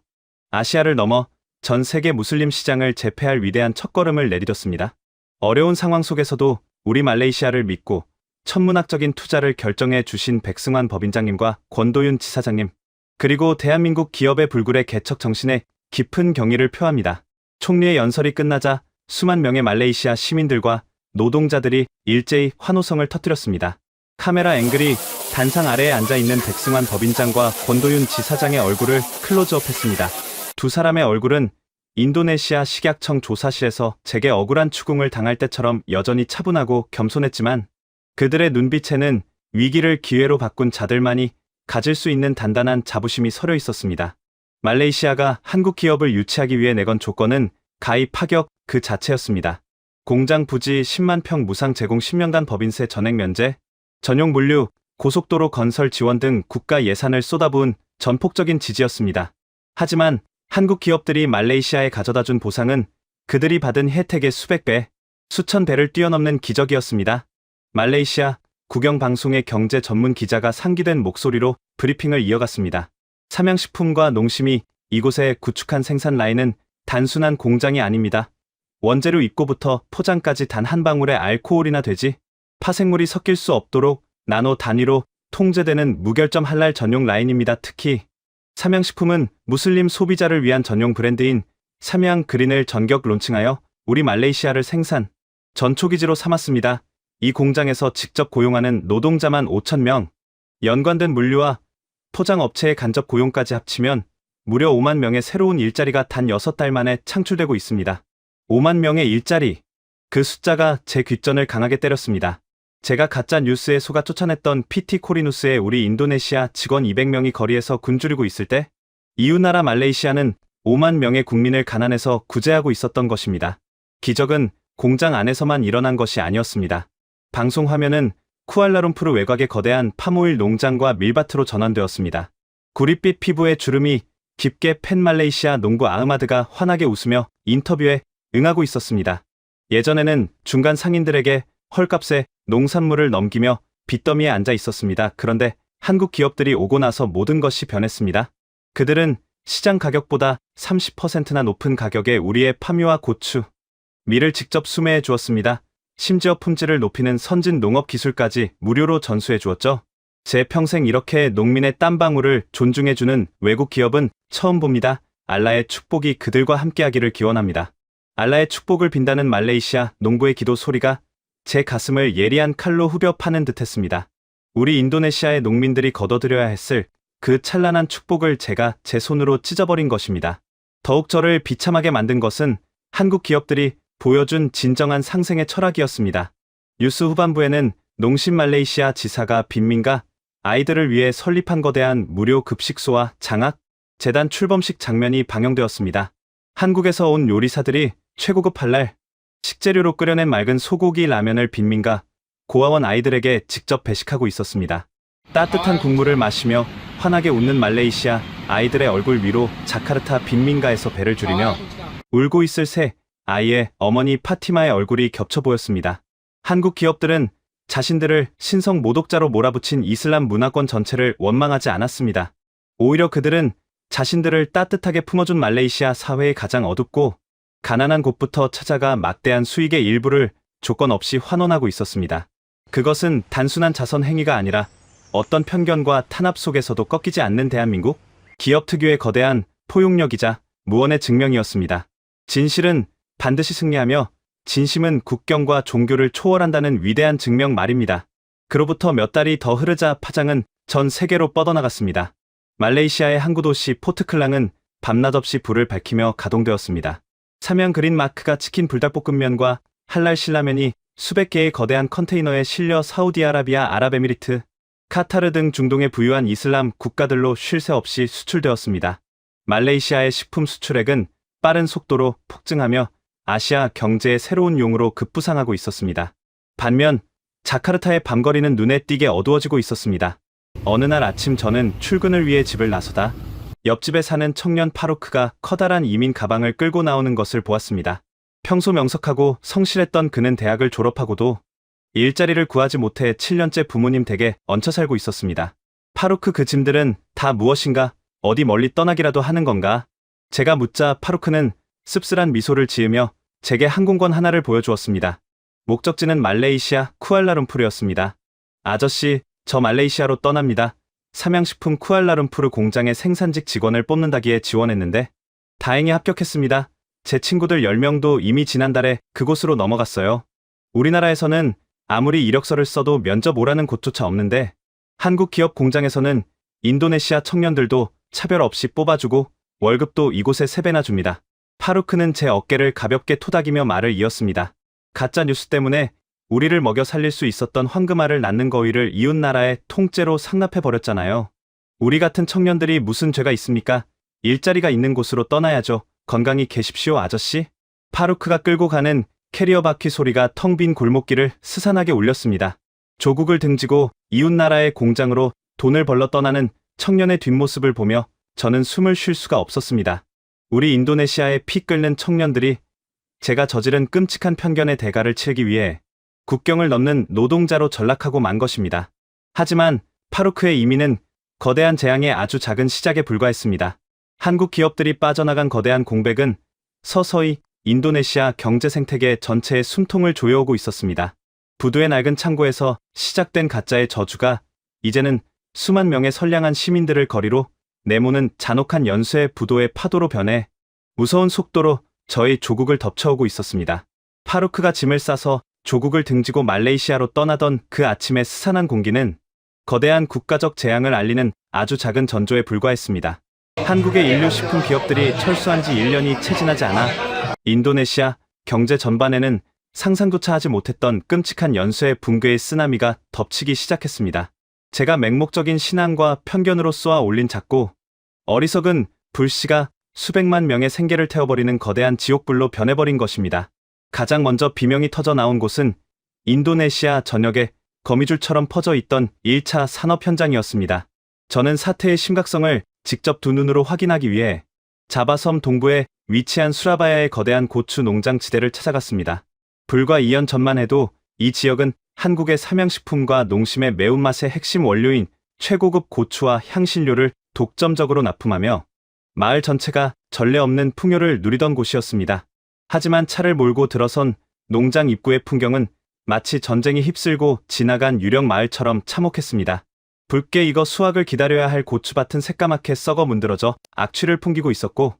아시아를 넘어 전 세계 무슬림 시장을 제패할 위대한 첫걸음을 내디뎠습니다. 어려운 상황 속에서도 우리 말레이시아를 믿고 천문학적인 투자를 결정해 주신 백승환 법인장님과 권도윤 지사장님, 그리고 대한민국 기업의 불굴의 개척 정신에 깊은 경의를 표합니다. 총리의 연설이 끝나자 수만 명의 말레이시아 시민들과 노동자들이 일제히 환호성을 터뜨렸습니다. 카메라 앵글이 단상 아래에 앉아있는 백승환 법인장과 권도윤 지사장의 얼굴을 클로즈업했습니다. 두 사람의 얼굴은 인도네시아 식약청 조사실에서 제게 억울한 추궁을 당할 때처럼 여전히 차분하고 겸손했지만 그들의 눈빛에는 위기를 기회로 바꾼 자들만이 가질 수 있는 단단한 자부심이 서려 있었습니다. 말레이시아가 한국 기업을 유치하기 위해 내건 조건은 가입 파격 그 자체였습니다. 공장 부지 10만 평 무상 제공 10년간 법인세 전액 면제, 전용 물류, 고속도로 건설 지원 등 국가 예산을 쏟아부은 전폭적인 지지였습니다. 하지만 한국 기업들이 말레이시아에 가져다준 보상은 그들이 받은 혜택의 수백 배, 수천 배를 뛰어넘는 기적이었습니다. 말레이시아 국영방송의 경제 전문 기자가 상기된 목소리로 브리핑을 이어갔습니다. 삼양식품과 농심이 이곳에 구축한 생산 라인은 단순한 공장이 아닙니다. 원재료 입고부터 포장까지 단 한 방울의 알코올이나 돼지, 파생물이 섞일 수 없도록 나노 단위로 통제되는 무결점 할랄 전용 라인입니다. 특히 삼양식품은 무슬림 소비자를 위한 전용 브랜드인 삼양 그린을 전격 론칭하여 우리 말레이시아를 생산, 전초기지로 삼았습니다. 이 공장에서 직접 고용하는 노동자만 5,000명, 연관된 물류와 포장업체의 간접 고용까지 합치면 무려 5만 명의 새로운 일자리가 단 6달 만에 창출되고 있습니다. 5만 명의 일자리, 그 숫자가 제 귓전을 강하게 때렸습니다. 제가 가짜 뉴스에 속아 쫓아냈던 PT 코리누스의 우리 인도네시아 직원 200명이 거리에서 굶주리고 있을 때 이웃나라 말레이시아는 5만 명의 국민을 가난에서 구제하고 있었던 것입니다. 기적은 공장 안에서만 일어난 것이 아니었습니다. 방송 화면은 쿠알라룸푸르 외곽의 거대한 파모일 농장과 밀밭으로 전환되었습니다. 구릿빛 피부의 주름이 깊게 팬 말레이시아 농부 아흐마드가 환하게 웃으며 인터뷰에 응하고 있었습니다. 예전에는 중간 상인들에게 헐값에 농산물을 넘기며 빚더미에 앉아 있었습니다. 그런데 한국 기업들이 오고 나서 모든 것이 변했습니다. 그들은 시장 가격보다 30%나 높은 가격에 우리의 파묘와 고추, 밀을 직접 수매해 주었습니다. 심지어 품질을 높이는 선진 농업 기술까지 무료로 전수해 주었죠. 제 평생 이렇게 농민의 땀방울을 존중해주는 외국 기업은 처음 봅니다. 알라의 축복이 그들과 함께하기를 기원합니다. 알라의 축복을 빈다는 말레이시아 농부의 기도 소리가 제 가슴을 예리한 칼로 후벼 파는 듯했습니다. 우리 인도네시아의 농민들이 거둬들여야 했을 그 찬란한 축복을 제가 제 손으로 찢어버린 것입니다. 더욱 저를 비참하게 만든 것은 한국 기업들이 보여준 진정한 상생의 철학이었습니다. 뉴스 후반부에는 농심 말레이시아 지사가 빈민가 아이들을 위해 설립한 거대한 무료 급식소와 장학 재단 출범식 장면이 방영되었습니다. 한국에서 온 요리사들이 최고급 할랄 식재료로 끓여낸 맑은 소고기 라면을 빈민가 고아원 아이들에게 직접 배식하고 있었습니다. 따뜻한 국물을 마시며 환하게 웃는 말레이시아 아이들의 얼굴 위로 자카르타 빈민가에서 배를 줄이며 울고 있을 새 아이의 어머니 파티마의 얼굴이 겹쳐 보였습니다. 한국 기업들은 자신들을 신성 모독자로 몰아붙인 이슬람 문화권 전체를 원망하지 않았습니다. 오히려 그들은 자신들을 따뜻하게 품어준 말레이시아 사회의 가장 어둡고 가난한 곳부터 찾아가 막대한 수익의 일부를 조건 없이 환원하고 있었습니다. 그것은 단순한 자선 행위가 아니라 어떤 편견과 탄압 속에서도 꺾이지 않는 대한민국 기업 특유의 거대한 포용력이자 무언의 증명이었습니다. 진실은 반드시 승리하며 진심은 국경과 종교를 초월한다는 위대한 증명 말입니다. 그로부터 몇 달이 더 흐르자 파장은 전 세계로 뻗어나갔습니다. 말레이시아의 항구 도시 포트클랑은 밤낮 없이 불을 밝히며 가동되었습니다. 사면 그린 마크가 치킨 불닭볶음면과 할랄 신라면이 수백 개의 거대한 컨테이너에 실려 사우디아라비아, 아랍에미리트, 카타르 등 중동의 부유한 이슬람 국가들로 쉴 새 없이 수출되었습니다. 말레이시아의 식품 수출액은 빠른 속도로 폭증하며 아시아 경제의 새로운 용으로 급부상하고 있었습니다. 반면 자카르타의 밤거리는 눈에 띄게 어두워지고 있었습니다. 어느 날 아침 저는 출근을 위해 집을 나서다 옆집에 사는 청년 파루크가 커다란 이민 가방을 끌고 나오는 것을 보았습니다. 평소 명석하고 성실했던 그는 대학을 졸업하고도 일자리를 구하지 못해 7년째 부모님 댁에 얹혀 살고 있었습니다. 파루크 그 짐들은 다 무엇인가? 어디 멀리 떠나기라도 하는 건가? 제가 묻자 파루크는 씁쓸한 미소를 지으며 제게 항공권 하나를 보여주었습니다. 목적지는 말레이시아 쿠알라룸푸르였습니다. 아저씨, 저 말레이시아로 떠납니다. 삼양식품 쿠알라룸푸르 공장의 생산직 직원을 뽑는다기에 지원했는데 다행히 합격했습니다. 제 친구들 10명도 이미 지난달에 그곳으로 넘어갔어요. 우리나라에서는 아무리 이력서를 써도 면접 오라는 곳조차 없는데 한국 기업 공장에서는 인도네시아 청년들도 차별 없이 뽑아주고 월급도 이곳에 3배나 줍니다. 파루크는 제 어깨를 가볍게 토닥이며 말을 이었습니다. 가짜 뉴스 때문에 우리를 먹여 살릴 수 있었던 황금알을 낳는 거위를 이웃나라에 통째로 상납해버렸잖아요. 우리 같은 청년들이 무슨 죄가 있습니까? 일자리가 있는 곳으로 떠나야죠. 건강히 계십시오, 아저씨. 파루크가 끌고 가는 캐리어 바퀴 소리가 텅 빈 골목길을 스산하게 울렸습니다. 조국을 등지고 이웃나라의 공장으로 돈을 벌러 떠나는 청년의 뒷모습을 보며 저는 숨을 쉴 수가 없었습니다. 우리 인도네시아의 피 끓는 청년들이 제가 저지른 끔찍한 편견의 대가를 치르기 위해 국경을 넘는 노동자로 전락하고 만 것입니다. 하지만 파루크의 이민은 거대한 재앙의 아주 작은 시작에 불과했습니다. 한국 기업들이 빠져나간 거대한 공백은 서서히 인도네시아 경제 생태계 전체의 숨통을 조여오고 있었습니다. 부두의 낡은 창고에서 시작된 가짜의 저주가 이제는 수만 명의 선량한 시민들을 거리로 내모는 잔혹한 연쇄 부도의 파도로 변해 무서운 속도로 저희 조국을 덮쳐오고 있었습니다. 파루크가 짐을 싸서 조국을 등지고 말레이시아로 떠나던 그 아침의 스산한 공기는 거대한 국가적 재앙을 알리는 아주 작은 전조에 불과했습니다. 한국의 인류식품 기업들이 철수한 지 1년이 채 지나지 않아 인도네시아 경제 전반에는 상상조차 하지 못했던 끔찍한 연쇄 붕괴의 쓰나미가 덮치기 시작했습니다. 제가 맹목적인 신앙과 편견으로 쏘아 올린 작고 어리석은 불씨가 수백만 명의 생계를 태워버리는 거대한 지옥불로 변해버린 것입니다. 가장 먼저 비명이 터져 나온 곳은 인도네시아 전역에 거미줄처럼 퍼져 있던 1차 산업 현장이었습니다. 저는 사태의 심각성을 직접 두 눈으로 확인하기 위해 자바섬 동부에 위치한 수라바야의 거대한 고추 농장 지대를 찾아갔습니다. 불과 2년 전만 해도 이 지역은 한국의 삼양식품과 농심의 매운맛의 핵심 원료인 최고급 고추와 향신료를 독점적으로 납품하며 마을 전체가 전례 없는 풍요를 누리던 곳이었습니다. 하지만 차를 몰고 들어선 농장 입구의 풍경은 마치 전쟁이 휩쓸고 지나간 유령 마을처럼 참혹했습니다. 붉게 익어 수확을 기다려야 할 고추밭은 새까맣게 썩어 문드러져 악취를 풍기고 있었고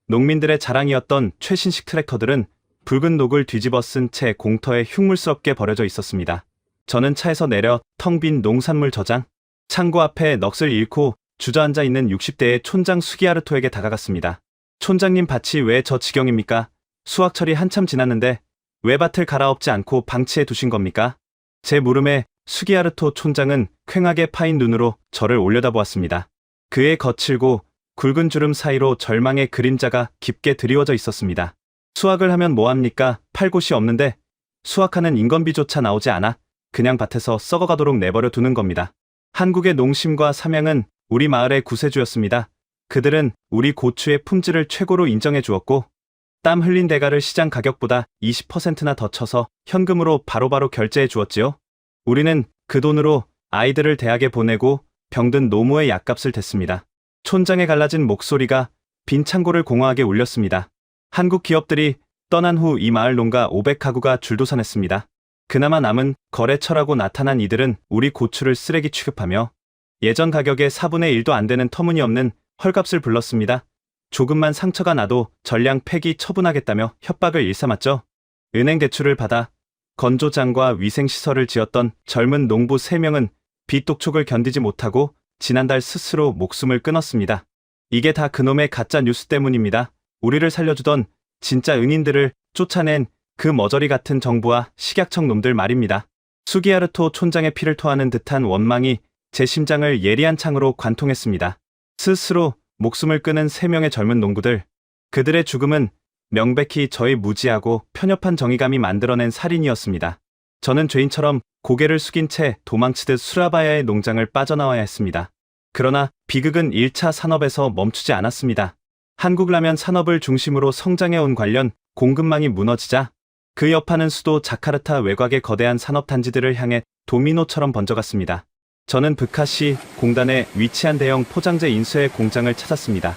농민들의 자랑이었던 최신식 트랙터들은 붉은 녹을 뒤집어 쓴 채 공터에 흉물스럽게 버려져 있었습니다. 저는 차에서 내려 텅 빈 농산물 저장, 창고 앞에 넋을 잃고 주저앉아 있는 60대의 촌장 수기야르토에게 다가갔습니다. 촌장님 밭이 왜 저 지경입니까? 수확철이 한참 지났는데 왜 밭을 갈아엎지 않고 방치해 두신 겁니까? 제 물음에 수기야르토 촌장은 퀭하게 파인 눈으로 저를 올려다보았습니다. 그의 거칠고 굵은 주름 사이로 절망의 그림자가 깊게 드리워져 있었습니다. 수확을 하면 뭐합니까? 팔 곳이 없는데 수확하는 인건비조차 나오지 않아 그냥 밭에서 썩어가도록 내버려 두는 겁니다. 한국의 농심과 삼양은 우리 마을의 구세주였습니다. 그들은 우리 고추의 품질을 최고로 인정해 주었고 땀 흘린 대가를 시장 가격보다 20%나 더 쳐서 현금으로 바로바로 결제해 주었지요. 우리는 그 돈으로 아이들을 대학에 보내고 병든 노모의 약값을 댔습니다. 촌장의 갈라진 목소리가 빈 창고를 공허하게 울렸습니다. 한국 기업들이 떠난 후 이 마을 농가 500가구가 줄도산했습니다. 그나마 남은 거래처라고 나타난 이들은 우리 고추를 쓰레기 취급하며 예전 가격의 4분의 1도 안 되는 터무니없는 헐값을 불렀습니다. 조금만 상처가 나도 전량 폐기 처분하겠다며 협박을 일삼았죠. 은행 대출을 받아 건조장과 위생시설을 지었던 젊은 농부 3명은 빚 독촉을 견디지 못하고 지난달 스스로 목숨을 끊었습니다. 이게 다 그놈의 가짜 뉴스 때문입니다. 우리를 살려주던 진짜 은인들을 쫓아낸 그 머저리 같은 정부와 식약청 놈들 말입니다. 수기야르토 촌장의 피를 토하는 듯한 원망이 제 심장을 예리한 창으로 관통했습니다. 스스로 목숨을 끊은 3명의 젊은 농부들. 그들의 죽음은 명백히 저의 무지하고 편협한 정의감이 만들어낸 살인이었습니다. 저는 죄인처럼 고개를 숙인 채 도망치듯 수라바야의 농장을 빠져나와야 했습니다. 그러나 비극은 1차 산업에서 멈추지 않았습니다. 한국 라면 산업을 중심으로 성장해온 관련 공급망이 무너지자 그 여파는 수도 자카르타 외곽의 거대한 산업단지들을 향해 도미노처럼 번져갔습니다. 저는 브카시 공단에 위치한 대형 포장재 인쇄 공장을 찾았습니다.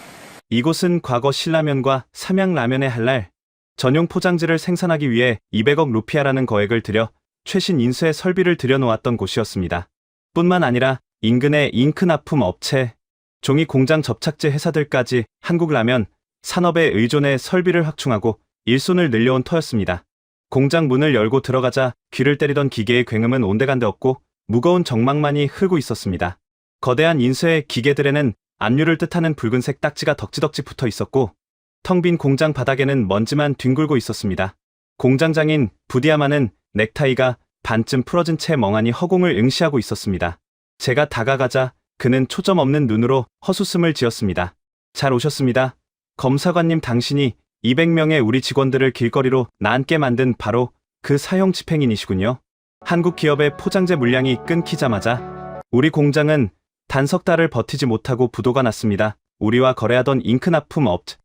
이곳은 과거 신라면과 삼양라면의 한랄 전용 포장재를 생산하기 위해 200억 루피아라는 거액을 들여 최신 인쇄 설비를 들여놓았던 곳이었습니다. 뿐만 아니라 인근의 잉크 납품 업체, 종이 공장 접착제 회사들까지 한국 라면 산업에 의존해 설비를 확충하고 일손을 늘려온 터였습니다. 공장 문을 열고 들어가자 귀를 때리던 기계의 굉음은 온데간데 없고 무거운 정막만이 흐르고 있었습니다. 거대한 인쇄 기계들에는 압류를 뜻하는 붉은색 딱지가 덕지덕지 붙어 있었고 텅 빈 공장 바닥에는 먼지만 뒹굴고 있었습니다. 공장장인 부디아마는 넥타이가 반쯤 풀어진 채 멍하니 허공을 응시하고 있었습니다. 제가 다가가자 그는 초점 없는 눈으로 헛웃음을 지었습니다. 잘 오셨습니다. 검사관님, 당신이 200명의 우리 직원들을 길거리로 나앉게 만든 바로 그 사형 집행인이시군요. 한국 기업의 포장재 물량이 끊기자마자 우리 공장은 단 석 달을 버티지 못하고 부도가 났습니다. 우리와 거래하던 잉크 납품 업체,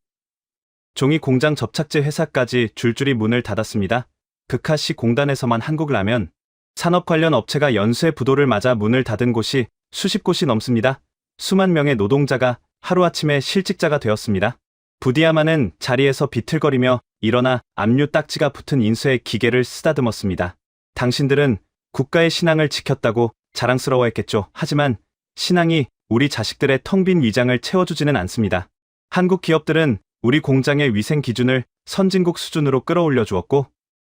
종이 공장 접착제 회사까지 줄줄이 문을 닫았습니다. 브카시 공단에서만 한국 라면 산업 관련 업체가 연쇄 부도를 맞아 문을 닫은 곳이 수십 곳이 넘습니다. 수만 명의 노동자가 하루아침에 실직자가 되었습니다. 부디아마는 자리에서 비틀거리며 일어나 압류 딱지가 붙은 인쇄 기계를 쓰다듬었습니다. 당신들은 국가의 신앙을 지켰다고 자랑스러워했겠죠. 하지만 신앙이 우리 자식들의 텅 빈 위장을 채워주지는 않습니다. 한국 기업들은 우리 공장의 위생 기준을 선진국 수준으로 끌어올려 주었고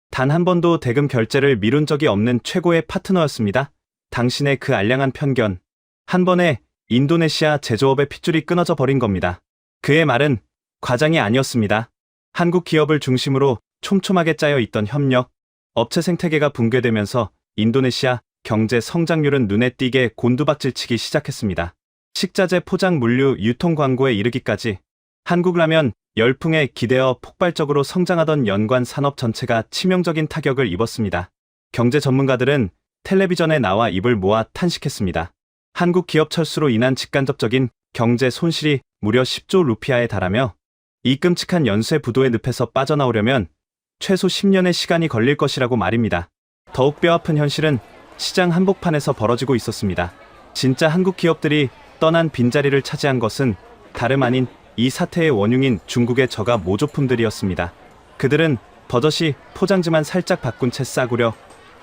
단 한 번도 대금 결제를 미룬 적이 없는 최고의 파트너였습니다. 당신의 그 알량한 편견, 한 번에 인도네시아 제조업의 핏줄이 끊어져 버린 겁니다. 그의 말은 과장이 아니었습니다. 한국 기업을 중심으로 촘촘하게 짜여 있던 협력, 업체 생태계가 붕괴되면서 인도네시아 경제 성장률은 눈에 띄게 곤두박질치기 시작했습니다. 식자재 포장 물류 유통 광고에 이르기까지 한국 라면 열풍에 기대어 폭발적으로 성장하던 연관 산업 전체가 치명적인 타격을 입었습니다. 경제 전문가들은 텔레비전에 나와 입을 모아 탄식했습니다. 한국 기업 철수로 인한 직간접적인 경제 손실이 무려 10조 루피아에 달하며 이 끔찍한 연쇄 부도의 늪에서 빠져나오려면 최소 10년의 시간이 걸릴 것이라고 말입니다. 더욱 뼈아픈 현실은 시장 한복판에서 벌어지고 있었습니다. 진짜 한국 기업들이 떠난 빈자리를 차지한 것은 다름 아닌 이 사태의 원흉인 중국의 저가 모조품들이었습니다. 그들은 버젓이 포장지만 살짝 바꾼 채 싸구려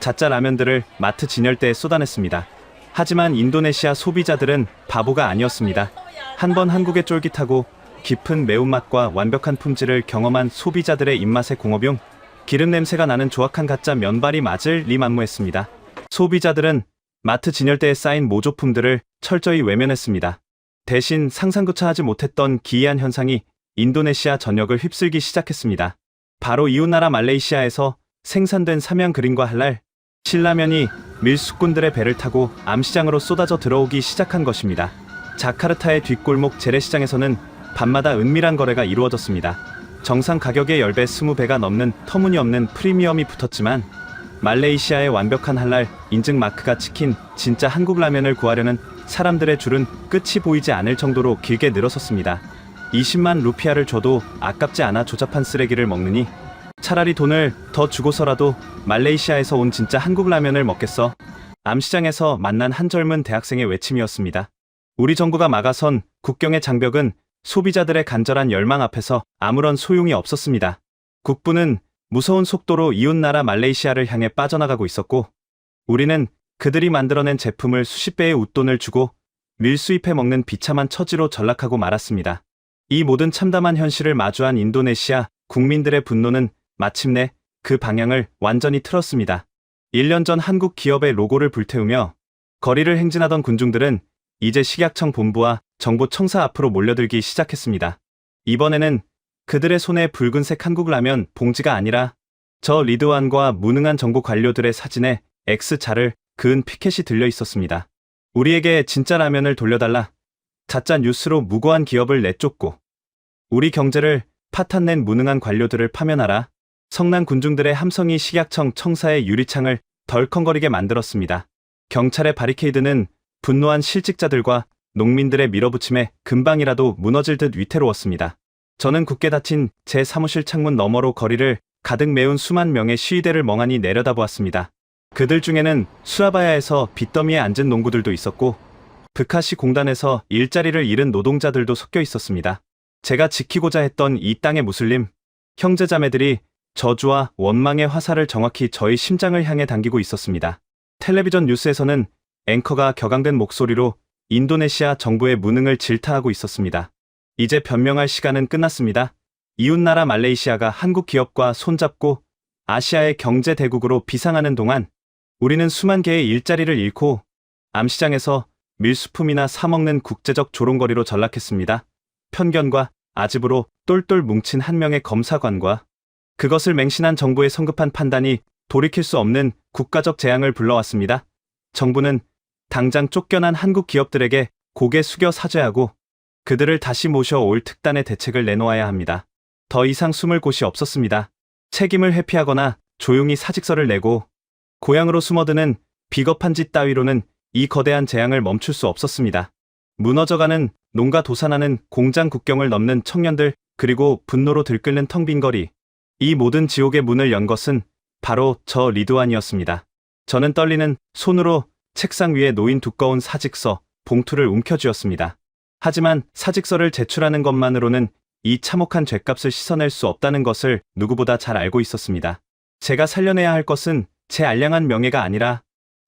자짜 라면들을 마트 진열대에 쏟아냈습니다. 하지만 인도네시아 소비자들은 바보가 아니었습니다. 한번 한국의 쫄깃하고 깊은 매운맛과 완벽한 품질을 경험한 소비자들의 입맛에 공업용 기름 냄새가 나는 조악한 가짜 면발이 맞을 리 만무했습니다. 소비자들은 마트 진열대에 쌓인 모조품들을 철저히 외면했습니다. 대신 상상조차 하지 못했던 기이한 현상이 인도네시아 전역을 휩쓸기 시작했습니다. 바로 이웃나라 말레이시아에서 생산된 삼양 그린과 할랄 신라면이 밀수꾼들의 배를 타고 암시장으로 쏟아져 들어오기 시작한 것입니다. 자카르타의 뒷골목 재래시장에서는 밤마다 은밀한 거래가 이루어졌습니다. 정상 가격의 10배, 20배가 넘는 터무니없는 프리미엄이 붙었지만 말레이시아의 완벽한 할랄 인증 마크가 찍힌 진짜 한국 라면을 구하려는 사람들의 줄은 끝이 보이지 않을 정도로 길게 늘어섰습니다. 20만 루피아를 줘도 아깝지 않아 조잡한 쓰레기를 먹느니 차라리 돈을 더 주고서라도 말레이시아에서 온 진짜 한국 라면을 먹겠어. 암시장에서 만난 한 젊은 대학생의 외침이었습니다. 우리 정부가 막아선 국경의 장벽은 소비자들의 간절한 열망 앞에서 아무런 소용이 없었습니다. 국부는 무서운 속도로 이웃나라 말레이시아를 향해 빠져나가고 있었고, 우리는 그들이 만들어낸 제품을 수십 배의 웃돈을 주고 밀수입해 먹는 비참한 처지로 전락하고 말았습니다. 이 모든 참담한 현실을 마주한 인도네시아 국민들의 분노는 마침내 그 방향을 완전히 틀었습니다. 1년 전 한국 기업의 로고를 불태우며 거리를 행진하던 군중들은 이제 식약청 본부와 정보청사 앞으로 몰려들기 시작했습니다. 이번에는 그들의 손에 붉은색 한국 라면 봉지가 아니라 저 리드완과 무능한 정부 관료들의 사진에 X자를 그은 피켓이 들려 있었습니다. 우리에게 진짜 라면을 돌려달라. 가짜 뉴스로 무고한 기업을 내쫓고 우리 경제를 파탄낸 무능한 관료들을 파면하라. 성난 군중들의 함성이 식약청 청사의 유리창을 덜컹거리게 만들었습니다. 경찰의 바리케이드는 분노한 실직자들과 농민들의 밀어붙임에 금방이라도 무너질 듯 위태로웠습니다. 저는 굳게 닫힌 제 사무실 창문 너머로 거리를 가득 메운 수만 명의 시위대를 멍하니 내려다보았습니다. 그들 중에는 수라바야에서 빚더미에 앉은 농부들도 있었고 브카시 공단에서 일자리를 잃은 노동자들도 섞여 있었습니다. 제가 지키고자 했던 이 땅의 무슬림 형제자매들이 저주와 원망의 화살을 정확히 저희 심장을 향해 당기고 있었습니다. 텔레비전 뉴스에서는 앵커가 격앙된 목소리로 인도네시아 정부의 무능을 질타하고 있었습니다. 이제 변명할 시간은 끝났습니다. 이웃나라 말레이시아가 한국 기업과 손잡고 아시아의 경제 대국으로 비상하는 동안 우리는 수만 개의 일자리를 잃고 암시장에서 밀수품이나 사먹는 국제적 조롱거리로 전락했습니다. 편견과 아집으로 똘똘 뭉친 한 명의 검사관과 그것을 맹신한 정부의 성급한 판단이 돌이킬 수 없는 국가적 재앙을 불러왔습니다. 정부는 당장 쫓겨난 한국 기업들에게 고개 숙여 사죄하고 그들을 다시 모셔올 특단의 대책을 내놓아야 합니다. 더 이상 숨을 곳이 없었습니다. 책임을 회피하거나 조용히 사직서를 내고 고향으로 숨어드는 비겁한 짓 따위로는 이 거대한 재앙을 멈출 수 없었습니다. 무너져가는 농가 도산하는 공장 국경을 넘는 청년들, 그리고 분노로 들끓는 텅 빈 거리. 이 모든 지옥의 문을 연 것은 바로 저 리드완이었습니다. 저는 떨리는 손으로 책상 위에 놓인 두꺼운 사직서, 봉투를 움켜쥐었습니다. 하지만 사직서를 제출하는 것만으로는 이 참혹한 죗값을 씻어낼 수 없다는 것을 누구보다 잘 알고 있었습니다. 제가 살려내야 할 것은 제 알량한 명예가 아니라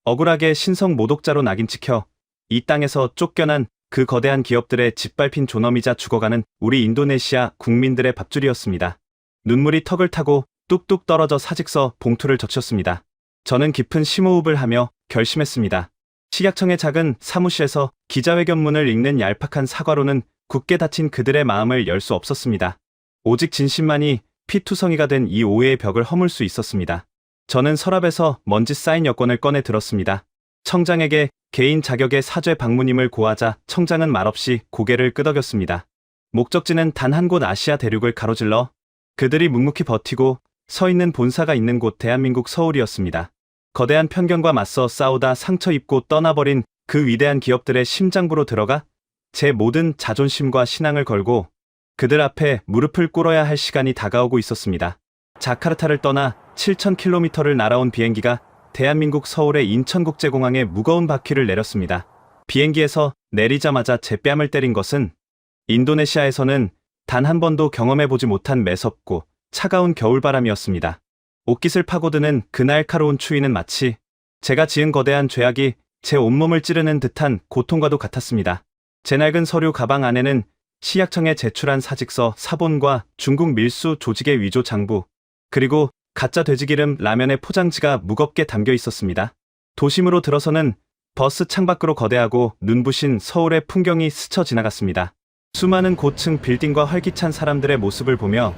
억울하게 신성 모독자로 낙인 찍혀 이 땅에서 쫓겨난 그 거대한 기업들의 짓밟힌 존엄이자 죽어가는 우리 인도네시아 국민들의 밥줄이었습니다. 눈물이 턱을 타고 뚝뚝 떨어져 사직서 봉투를 젖혔습니다. 저는 깊은 심호흡을 하며 결심했습니다. 식약청의 작은 사무실에서 기자회견문을 읽는 얄팍한 사과로는 굳게 닫힌 그들의 마음을 열 수 없었습니다. 오직 진심만이 피투성이가 된 이 오해의 벽을 허물 수 있었습니다. 저는 서랍에서 먼지 쌓인 여권을 꺼내 들었습니다. 청장에게 개인 자격의 사죄 방문임을 고하자 청장은 말없이 고개를 끄덕였습니다. 목적지는 단 한 곳 아시아 대륙을 가로질러 그들이 묵묵히 버티고 서 있는 본사가 있는 곳 대한민국 서울이었습니다. 거대한 편견과 맞서 싸우다 상처 입고 떠나버린 그 위대한 기업들의 심장부로 들어가 제 모든 자존심과 신앙을 걸고 그들 앞에 무릎을 꿇어야 할 시간이 다가오고 있었습니다. 자카르타를 떠나 7,000km를 날아온 비행기가 대한민국 서울의 인천국제공항에 무거운 바퀴를 내렸습니다. 비행기에서 내리자마자 제 뺨을 때린 것은 인도네시아에서는 단 한 번도 경험해보지 못한 매섭고 차가운 겨울바람이었습니다. 옷깃을 파고드는 그 날카로운 추위는 마치 제가 지은 거대한 죄악이 제 온몸을 찌르는 듯한 고통과도 같았습니다. 제 낡은 서류 가방 안에는 식약청에 제출한 사직서, 사본과 중국 밀수 조직의 위조 장부, 그리고 가짜 돼지기름 라면의 포장지가 무겁게 담겨 있었습니다. 도심으로 들어서는 버스 창밖으로 거대하고 눈부신 서울의 풍경이 스쳐 지나갔습니다. 수많은 고층 빌딩과 활기찬 사람들의 모습을 보며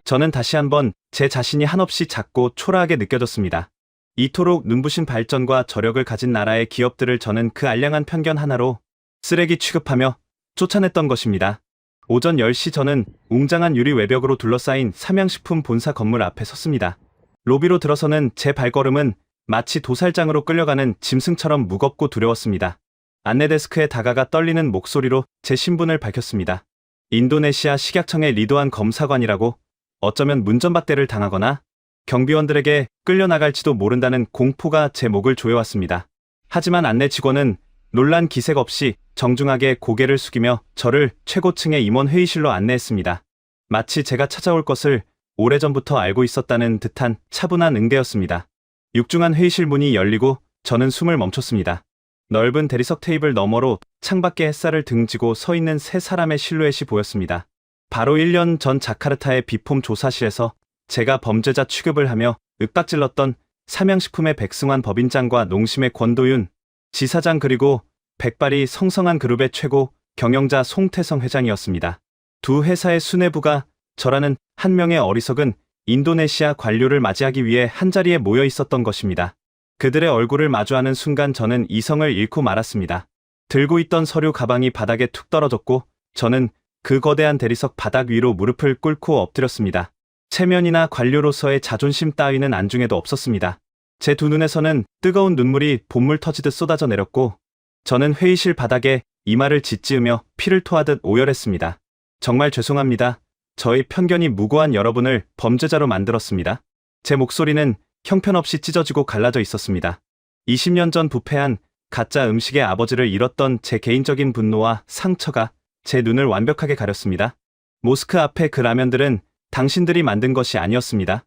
저는 다시 한번 제 자신이 한없이 작고 초라하게 느껴졌습니다. 이토록 눈부신 발전과 저력을 가진 나라의 기업들을 저는 그 알량한 편견 하나로 쓰레기 취급하며 쫓아냈던 것입니다. 오전 10시 저는 웅장한 유리 외벽으로 둘러싸인 삼양식품 본사 건물 앞에 섰습니다. 로비로 들어서는 제 발걸음은 마치 도살장으로 끌려가는 짐승처럼 무겁고 두려웠습니다. 안내데스크에 다가가 떨리는 목소리로 제 신분을 밝혔습니다. 인도네시아 식약청의 리도안 검사관이라고. 어쩌면 문전박대를 당하거나 경비원들에게 끌려나갈지도 모른다는 공포가 제 목을 조여왔습니다. 하지만 안내 직원은 놀란 기색 없이 정중하게 고개를 숙이며 저를 최고층의 임원 회의실로 안내했습니다. 마치 제가 찾아올 것을 오래전부터 알고 있었다는 듯한 차분한 응대였습니다. 육중한 회의실 문이 열리고 저는 숨을 멈췄습니다. 넓은 대리석 테이블 너머로 창밖에 햇살을 등지고 서 있는 세 사람의 실루엣이 보였습니다. 바로 1년 전 자카르타의 비폼 조사실에서 제가 범죄자 취급을 하며 윽박질렀던 삼양식품의 백승환 법인장과 농심의 권도윤 지사장, 그리고 백발이 성성한 그룹의 최고 경영자 송태성 회장이었습니다. 두 회사의 수뇌부가 저라는 한 명의 어리석은 인도네시아 관료를 맞이하기 위해 한자리에 모여 있었던 것입니다. 그들의 얼굴을 마주하는 순간 저는 이성을 잃고 말았습니다. 들고 있던 서류 가방이 바닥에 툭 떨어졌고 저는 그 거대한 대리석 바닥 위로 무릎을 꿇고 엎드렸습니다. 체면이나 관료로서의 자존심 따위는 안중에도 없었습니다. 제 두 눈에서는 뜨거운 눈물이 봇물 터지듯 쏟아져 내렸고 저는 회의실 바닥에 이마를 짓지으며 피를 토하듯 오열했습니다. 정말 죄송합니다. 저의 편견이 무고한 여러분을 범죄자로 만들었습니다. 제 목소리는 형편없이 찢어지고 갈라져 있었습니다. 20년 전 부패한 가짜 음식의 아버지를 잃었던 제 개인적인 분노와 상처가 제 눈을 완벽하게 가렸습니다. 모스크 앞의 그 라면들은 당신들이 만든 것이 아니었습니다.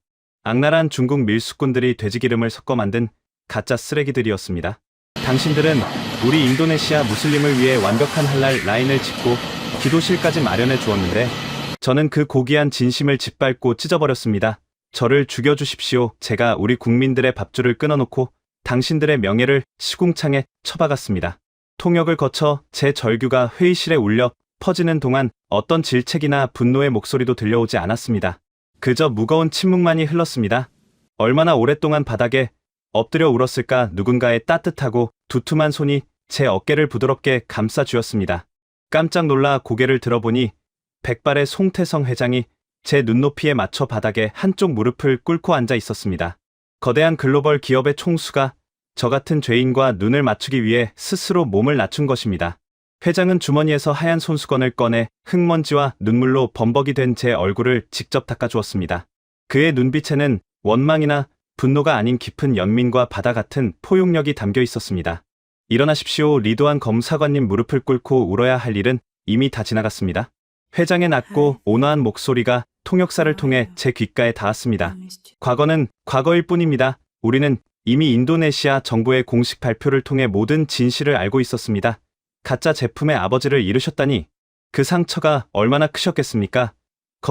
악랄한 중국 밀수꾼들이 돼지기름을 섞어 만든 가짜 쓰레기들이었습니다. 당신들은 우리 인도네시아 무슬림을 위해 완벽한 할랄 라인을 짓고 기도실까지 마련해 주었는데 저는 그 고귀한 진심을 짓밟고 찢어버렸습니다. 저를 죽여주십시오. 제가 우리 국민들의 밥줄을 끊어놓고 당신들의 명예를 시궁창에 처박았습니다. 통역을 거쳐 제 절규가 회의실에 울려 퍼지는 동안 어떤 질책이나 분노의 목소리도 들려오지 않았습니다. 그저 무거운 침묵만이 흘렀습니다. 얼마나 오랫동안 바닥에 엎드려 울었을까. 누군가의 따뜻하고 두툼한 손이 제 어깨를 부드럽게 감싸 주었습니다. 깜짝 놀라 고개를 들어보니 백발의 송태성 회장이 제 눈높이에 맞춰 바닥에 한쪽 무릎을 꿇고 앉아 있었습니다. 거대한 글로벌 기업의 총수가 저 같은 죄인과 눈을 맞추기 위해 스스로 몸을 낮춘 것입니다. 회장은 주머니에서 하얀 손수건을 꺼내 흙먼지와 눈물로 범벅이 된 제 얼굴을 직접 닦아주었습니다. 그의 눈빛에는 원망이나 분노가 아닌 깊은 연민과 바다 같은 포용력이 담겨 있었습니다. 일어나십시오. 리도안 검사관님, 무릎을 꿇고 울어야 할 일은 이미 다 지나갔습니다. 회장의 낮고 온화한 목소리가 통역사를 통해 제 귓가에 닿았습니다. 과거는 과거일 뿐입니다. 우리는 이미 인도네시아 정부의 공식 발표를 통해 모든 진실을 알고 있었습니다. 가짜 제품의 아버지를 잃으셨다니 그 상처가 얼마나 크셨겠습니까?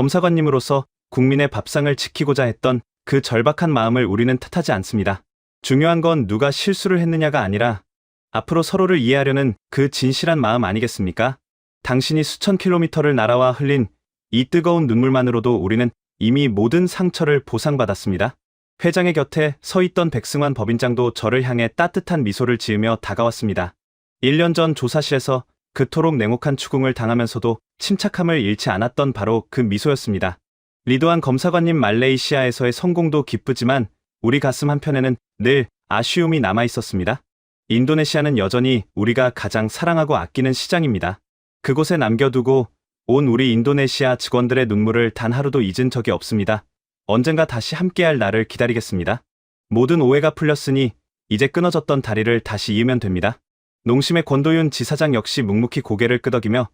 검사관님으로서 국민의 밥상을 지키고자 했던 그 절박한 마음을 우리는 탓하지 않습니다. 중요한 건 누가 실수를 했느냐가 아니라 앞으로 서로를 이해하려는 그 진실한 마음 아니겠습니까? 당신이 수천 킬로미터를 날아와 흘린 이 뜨거운 눈물만으로도 우리는 이미 모든 상처를 보상받았습니다. 회장의 곁에 서 있던 백승환 법인장도 저를 향해 따뜻한 미소를 지으며 다가왔습니다. 1년 전 조사실에서 그토록 냉혹한 추궁을 당하면서도 침착함을 잃지 않았던 바로 그 미소였습니다. 리도안 검사관님, 말레이시아에서의 성공도 기쁘지만 우리 가슴 한편에는 늘 아쉬움이 남아 있었습니다. 인도네시아는 여전히 우리가 가장 사랑하고 아끼는 시장입니다. 그곳에 남겨두고 온 우리 인도네시아 직원들의 눈물을 단 하루도 잊은 적이 없습니다. 언젠가 다시 함께할 날을 기다리겠습니다. 모든 오해가 풀렸으니 이제 끊어졌던 다리를 다시 이으면 됩니다. 농심의 권도윤 지사장 역시 묵묵히 고개를 끄덕이며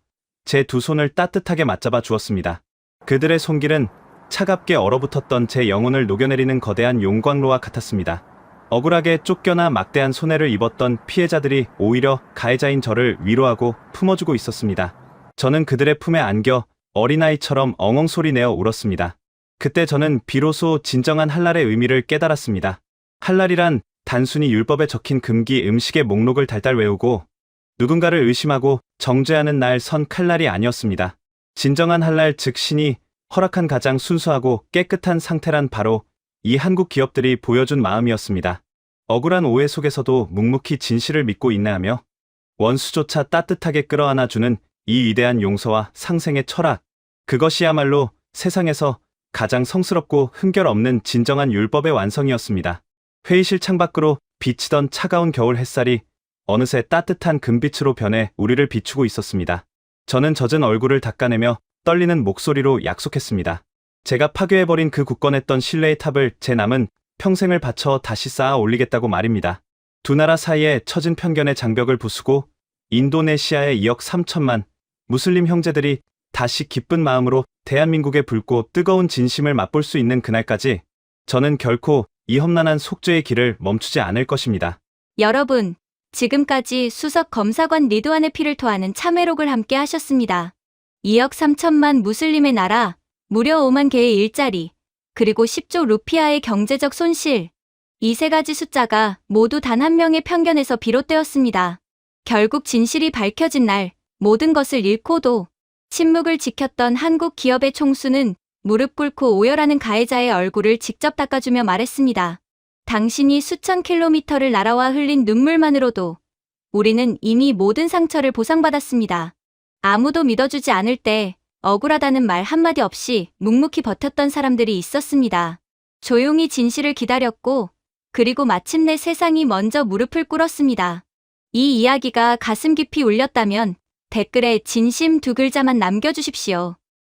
제 두 손을 따뜻하게 맞잡아 주었습니다. 그들의 손길은 차갑게 얼어붙었던 제 영혼을 녹여내리는 거대한 용광로와 같았습니다. 억울하게 쫓겨나 막대한 손해를 입었던 피해자들이 오히려 가해자인 저를 위로하고 품어주고 있었습니다. 저는 그들의 품에 안겨 어린아이처럼 엉엉 소리 내어 울었습니다. 그때 저는 비로소 진정한 할랄의 의미를 깨달았습니다. 할랄이란 단순히 율법에 적힌 금기 음식의 목록을 달달 외우고 누군가를 의심하고 정죄하는 날 선 칼날이 아니었습니다. 진정한 할랄 즉 신이 허락한 가장 순수하고 깨끗한 상태란 바로 이 한국 기업들이 보여준 마음이었습니다. 억울한 오해 속에서도 묵묵히 진실을 믿고 인내하며 원수조차 따뜻하게 끌어안아주는 이 위대한 용서와 상생의 철학. 그것이야말로 세상에서 가장 성스럽고 흠결 없는 진정한 율법의 완성이었습니다. 회의실 창밖으로 비치던 차가운 겨울 햇살이 어느새 따뜻한 금빛으로 변해 우리를 비추고 있었습니다. 저는 젖은 얼굴을 닦아내며 떨리는 목소리로 약속했습니다. 제가 파괴해버린 그 굳건했던 신뢰의 탑을 제 남은 평생을 바쳐 다시 쌓아 올리겠다고 말입니다. 두 나라 사이에 처진 편견의 장벽을 부수고 인도네시아의 2억 3천만 무슬림 형제들이 다시 기쁜 마음으로 대한민국의 붉고 뜨거운 진심을 맛볼 수 있는 그날까지 저는 결코 이 험난한 속죄의 길을 멈추지 않을 것입니다. 여러분, 지금까지 수석 검사관 리드완의 피를 토하는 참회록을 함께 하셨습니다. 2억 3천만 무슬림의 나라, 무려 5만 개의 일자리, 그리고 10조 루피아의 경제적 손실. 이 세 가지 숫자가 모두 단 한 명의 편견에서 비롯되었습니다. 결국 진실이 밝혀진 날, 모든 것을 잃고도 침묵을 지켰던 한국 기업의 총수는 무릎 꿇고 오열하는 가해자의 얼굴을 직접 닦아주며 말했습니다. 당신이 수천 킬로미터를 날아와 흘린 눈물만으로도 우리는 이미 모든 상처를 보상받았습니다. 아무도 믿어주지 않을 때 억울하다는 말 한마디 없이 묵묵히 버텼던 사람들이 있었습니다. 조용히 진실을 기다렸고 그리고 마침내 세상이 먼저 무릎을 꿇었습니다. 이 이야기가 가슴 깊이 울렸다면 댓글에 진심 두 글자만 남겨주십시오.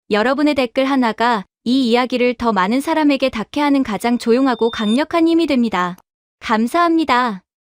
여러분의 댓글 하나가 이 이야기를 더 많은 사람에게 닿게 하는 가장 조용하고 강력한 힘이 됩니다. 감사합니다.